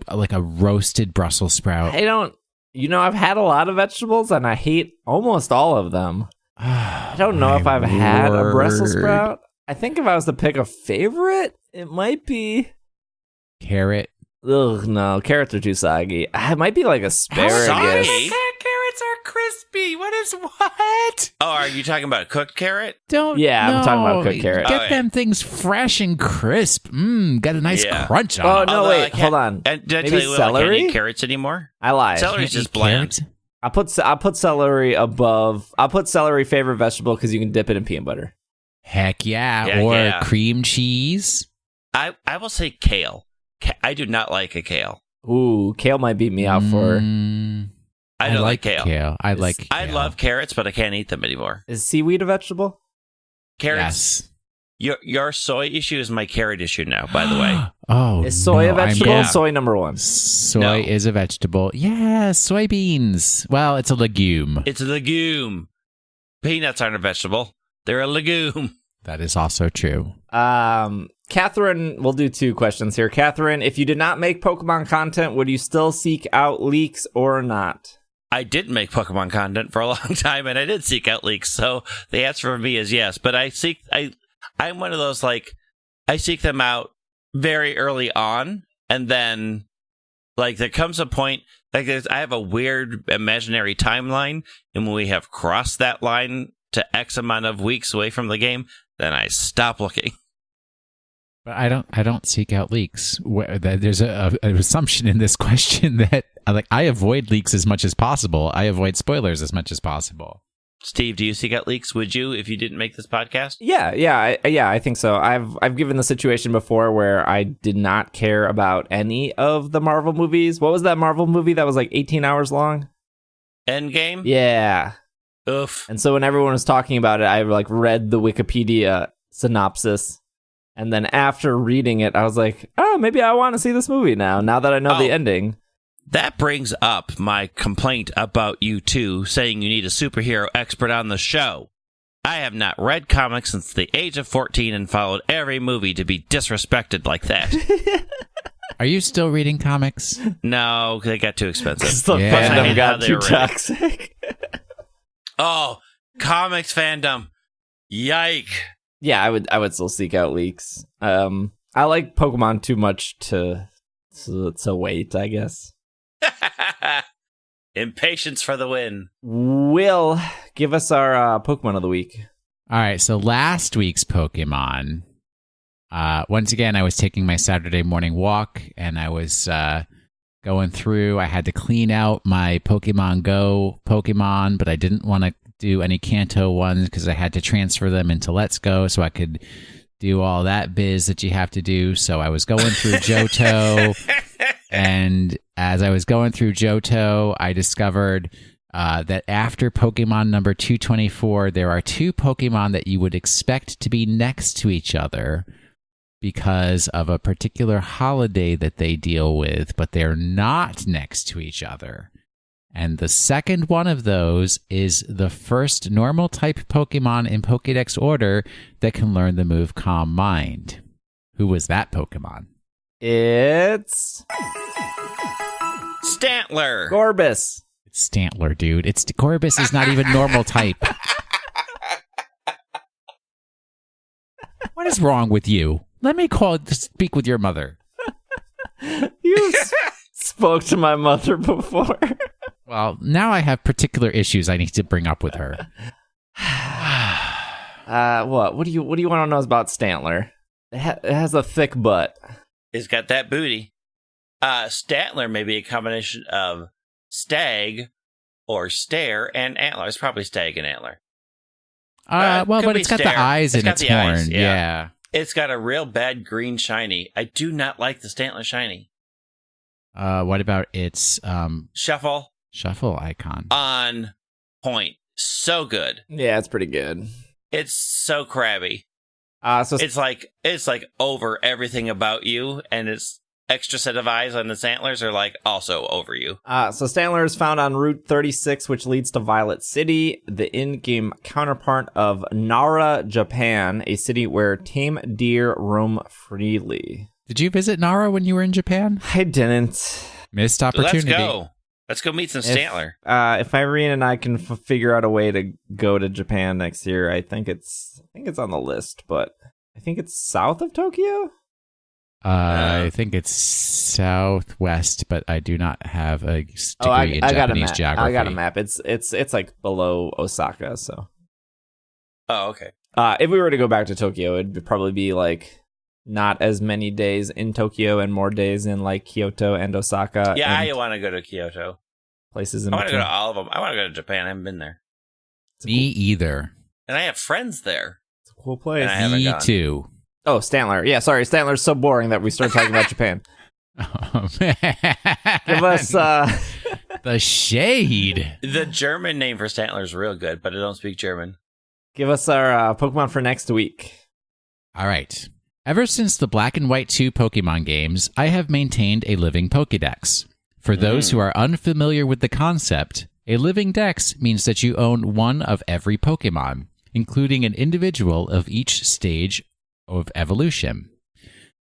roasted Brussels sprout? I don't. I've had a lot of vegetables and I hate almost all of them. I don't know if I've had a Brussels sprout. I think if I was to pick a favorite, it might be carrot. Ugh, no, carrots are too soggy. It might be like asparagus. Carrots are crispy. What is what? Oh, are you talking about cooked carrot? I'm talking about cooked carrot. Get them things fresh and crisp. Got a nice crunch on them. Oh, no, wait, hold on. Did I Maybe tell you celery? I can't eat carrots anymore? I lied. Celery's just bland. I'll put celery above. I'll put celery favorite vegetable because you can dip it in peanut butter. Heck yeah. Or cream cheese. I will say kale. I do not like a kale. Ooh, kale might beat me out for. I don't like kale. I love carrots, but I can't eat them anymore. Is seaweed a vegetable? Carrots. Yes. Your soy issue is my carrot issue now, by the way. Oh, is soy a vegetable? Soy number one. Soy is a vegetable. Yeah, soybeans. Well, it's a legume. It's a legume. Peanuts aren't a vegetable. They're a legume. That is also true. Catherine, we'll do two questions here. Catherine, if you did not make Pokemon content, would you still seek out leaks or not? I didn't make Pokemon content for a long time, and I did seek out leaks, so the answer for me is yes. But I'm one of those, like, I seek them out very early on, and then, like, there comes a point, like, I have a weird imaginary timeline, and when we have crossed that line to X amount of weeks away from the game, then I stop looking. But I don't seek out leaks. There's an assumption in this question that I avoid leaks as much as possible. I avoid spoilers as much as possible. Steve, do you seek out leaks? Would you if you didn't make this podcast? Yeah, I think so. I've given the situation before where I did not care about any of the Marvel movies. What was that Marvel movie that was like 18 hours long? Endgame? Yeah. Oof. And so when everyone was talking about it, I like read the Wikipedia synopsis. And then after reading it, I was like, oh, maybe I want to see this movie now that I know the ending. That brings up my complaint about you two saying you need a superhero expert on the show. I have not read comics since the age of 14 and followed every movie to be disrespected like that. Are you still reading comics? No, they got too expensive. The fandom got too toxic. Oh, comics fandom. Yike. Yeah, I would still seek out leaks. I like Pokemon too much to wait, I guess. Impatience for the win. Will, give us our Pokemon of the week. All right, so last week's Pokemon, once again, I was taking my Saturday morning walk, and I was going through. I had to clean out my Pokemon GO Pokemon, but I didn't want to do any Kanto ones because I had to transfer them into Let's Go so I could do all that biz that you have to do. So I was going through Johto, and as I was going through Johto, I discovered that after Pokemon number 224, there are two Pokemon that you would expect to be next to each other because of a particular holiday that they deal with, but they're not next to each other. And the second one of those is the first normal type Pokemon in Pokédex order that can learn the move Calm Mind. Who was that Pokemon? It's Stantler. Gorbis. It's Stantler, dude. Gorbis is not even normal type. What is wrong with you? Let me speak with your mother. You spoke to my mother before. Well, now I have particular issues I need to bring up with her. What? What do you want to know about Stantler? It has a thick butt. It's got that booty. Stantler may be a combination of stag or stare and antler. It's probably stag and antler. But it's got the eyes in its horn. Eyes, yeah. It's got a real bad green shiny. I do not like the Stantler shiny. What about its Shuffle icon? On point. So good. Yeah, it's pretty good. It's so crabby. So it's like over everything about you, and its extra set of eyes on its antlers are like also over you. So Stantler is found on Route 36, which leads to Violet City, the in-game counterpart of Nara, Japan, a city where tame deer roam freely. Did you visit Nara when you were in Japan? I didn't. Missed opportunity. Let's go meet some Stantler. If Irene and I can figure out a way to go to Japan next year, I think it's on the list, but I think it's south of Tokyo. I think it's southwest, but I do not have a degree in Japanese geography. I got a map. It's like below Osaka, so. Oh, okay. If we were to go back to Tokyo, it'd probably be like not as many days in Tokyo and more days in like Kyoto and Osaka. Yeah, I want to go to Kyoto. Places in I want to between. go to all of them. I want to go to Japan. I haven't been there. Me either. And I have friends there. It's a cool place. Me too. Oh, Stantler. Yeah, sorry. Stantler's so boring that we started talking about Japan. Oh, man. Give us the shade. The German name for Stantler is real good, but I don't speak German. Give us our Pokemon for next week. All right. Ever since the Black and White 2 Pokemon games, I have maintained a living Pokédex. For those who are unfamiliar with the concept, a living dex means that you own one of every Pokemon, including an individual of each stage of evolution.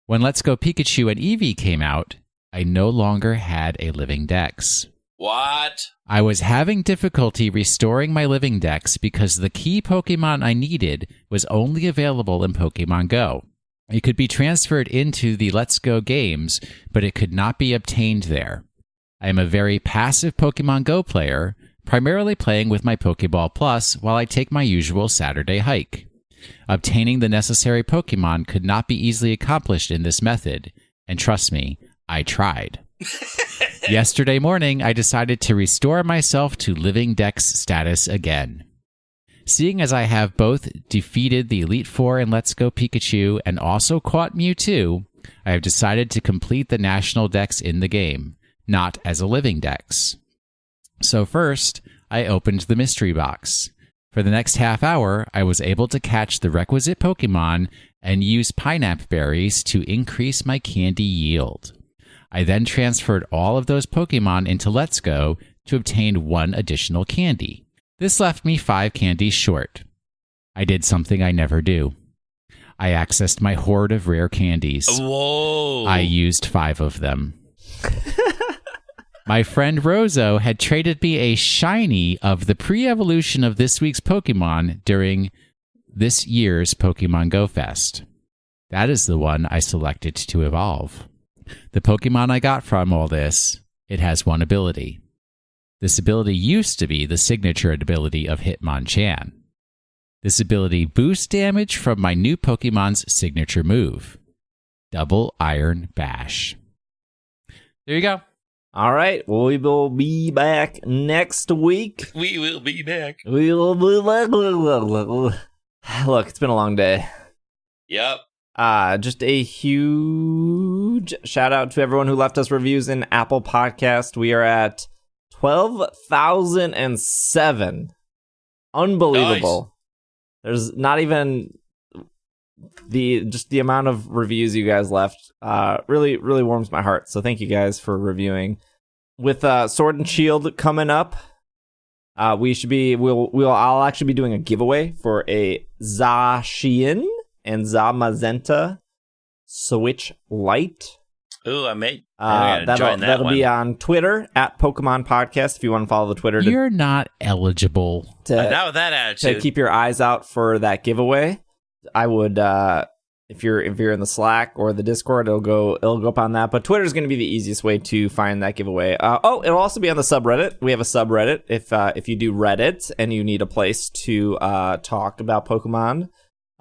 When Let's Go Pikachu and Eevee came out, I no longer had a living dex. What? I was having difficulty restoring my living dex because the key Pokemon I needed was only available in Pokemon Go. It could be transferred into the Let's Go games, but it could not be obtained there. I am a very passive Pokemon Go player, primarily playing with my Pokeball Plus while I take my usual Saturday hike. Obtaining the necessary Pokemon could not be easily accomplished in this method, and trust me, I tried. Yesterday morning, I decided to restore myself to living dex status again. Seeing as I have both defeated the Elite Four in Let's Go Pikachu and also caught Mewtwo, I have decided to complete the National Dex in the game, not as a living dex. So first, I opened the mystery box. For the next half hour, I was able to catch the requisite Pokemon and use pineapple berries to increase my candy yield. I then transferred all of those Pokemon into Let's Go to obtain 1 additional candy. This left me 5 candies short. I did something I never do. I accessed my hoard of rare candies. Whoa! I used 5 of them. My friend Rozo had traded me a shiny of the pre-evolution of this week's Pokemon during this year's Pokemon Go Fest. That is the one I selected to evolve. The Pokemon I got from all this, it has 1 ability. This ability used to be the signature ability of Hitmonchan. This ability boosts damage from my new Pokemon's signature move, Double Iron Bash. There you go. All right. Well, we will be back next week. We will be back. Look, it's been a long day. Yep. Just a huge shout out to everyone who left us reviews in Apple Podcast. We are at 12,007. Unbelievable. Nice. There's not even the amount of reviews you guys left. Really warms my heart. So thank you guys for reviewing. With Sword and Shield coming up, I'll actually be doing a giveaway for a Zacian and Zamazenta Switch Lite. Ooh, I may. That'll be on Twitter at Pokemon Podcast if you want to follow the Twitter. You're not eligible. Not with that attitude. To keep your eyes out for that giveaway. I would, if you're in the Slack or the Discord, it'll go up on that. But Twitter is going to be the easiest way to find that giveaway. It'll also be on the subreddit. We have a subreddit. If you do Reddit and you need a place to talk about Pokemon,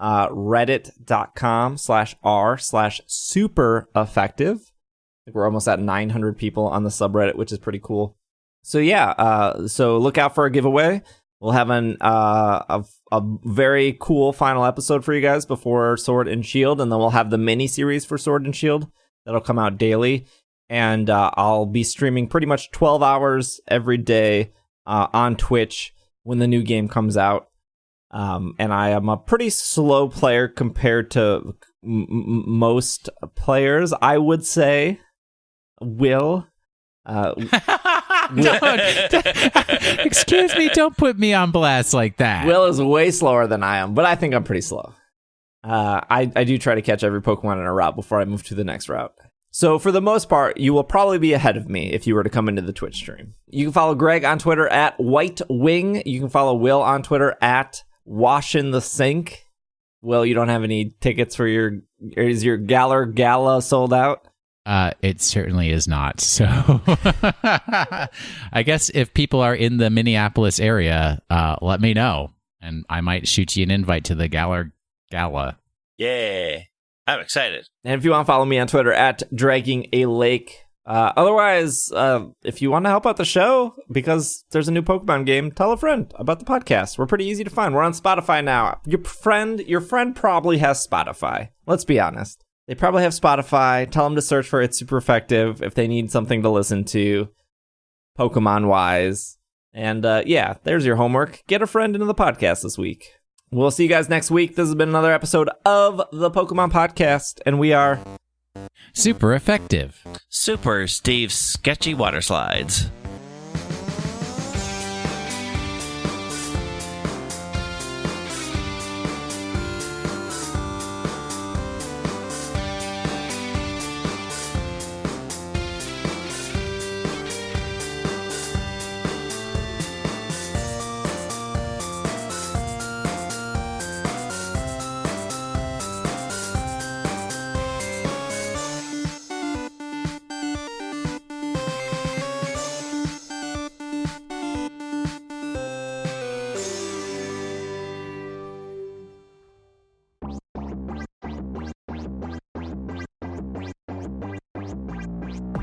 reddit.com/r/super effective. We're almost at 900 people on the subreddit, which is pretty cool. So yeah, so look out for a giveaway. We'll have a very cool final episode for you guys before Sword and Shield, and then we'll have the mini series for Sword and Shield that'll come out daily. And I'll be streaming pretty much 12 hours every day on Twitch when the new game comes out. And I am a pretty slow player compared to most players, I would say. Excuse me, don't put me on blast like that. Will is way slower than I am, but I think I'm pretty slow. I do try to catch every Pokemon in a route before I move to the next route. So for the most part, you will probably be ahead of me if you were to come into the Twitch stream. You can follow Greg on Twitter at WhiteWing. You can follow Will on Twitter at WashInTheSink. Will, you don't have any tickets for is your Gala sold out? It certainly is not. So I guess if people are in the Minneapolis area, let me know, and I might shoot you an invite to the Gala. Yeah, I'm excited. And if you want to follow me on Twitter at DraggingALake. Otherwise, if you want to help out the show because there's a new Pokemon game, tell a friend about the podcast. We're pretty easy to find. We're on Spotify now. Your friend probably has Spotify. Let's be honest. They probably have Spotify. Tell them to search for It's Super Effective if they need something to listen to, Pokemon-wise. And yeah, there's your homework. Get a friend into the podcast this week. We'll see you guys next week. This has been another episode of the Pokemon Podcast, and we are... Super effective. Super Steve's Sketchy Water Slides.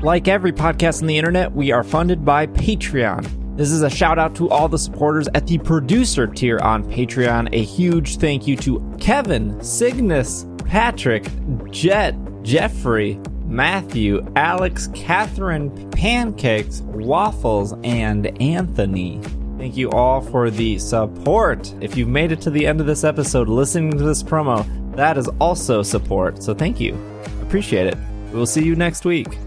Like every podcast on the internet, we are funded by Patreon. This is a shout out to all the supporters at the producer tier on Patreon. A huge thank you to Kevin, Cygnus, Patrick, Jet, Jeffrey, Matthew, Alex, Catherine, Pancakes, Waffles, and Anthony. Thank you all for the support. If you've made it to the end of this episode listening to this promo, that is also support. So thank you. Appreciate it. We will see you next week.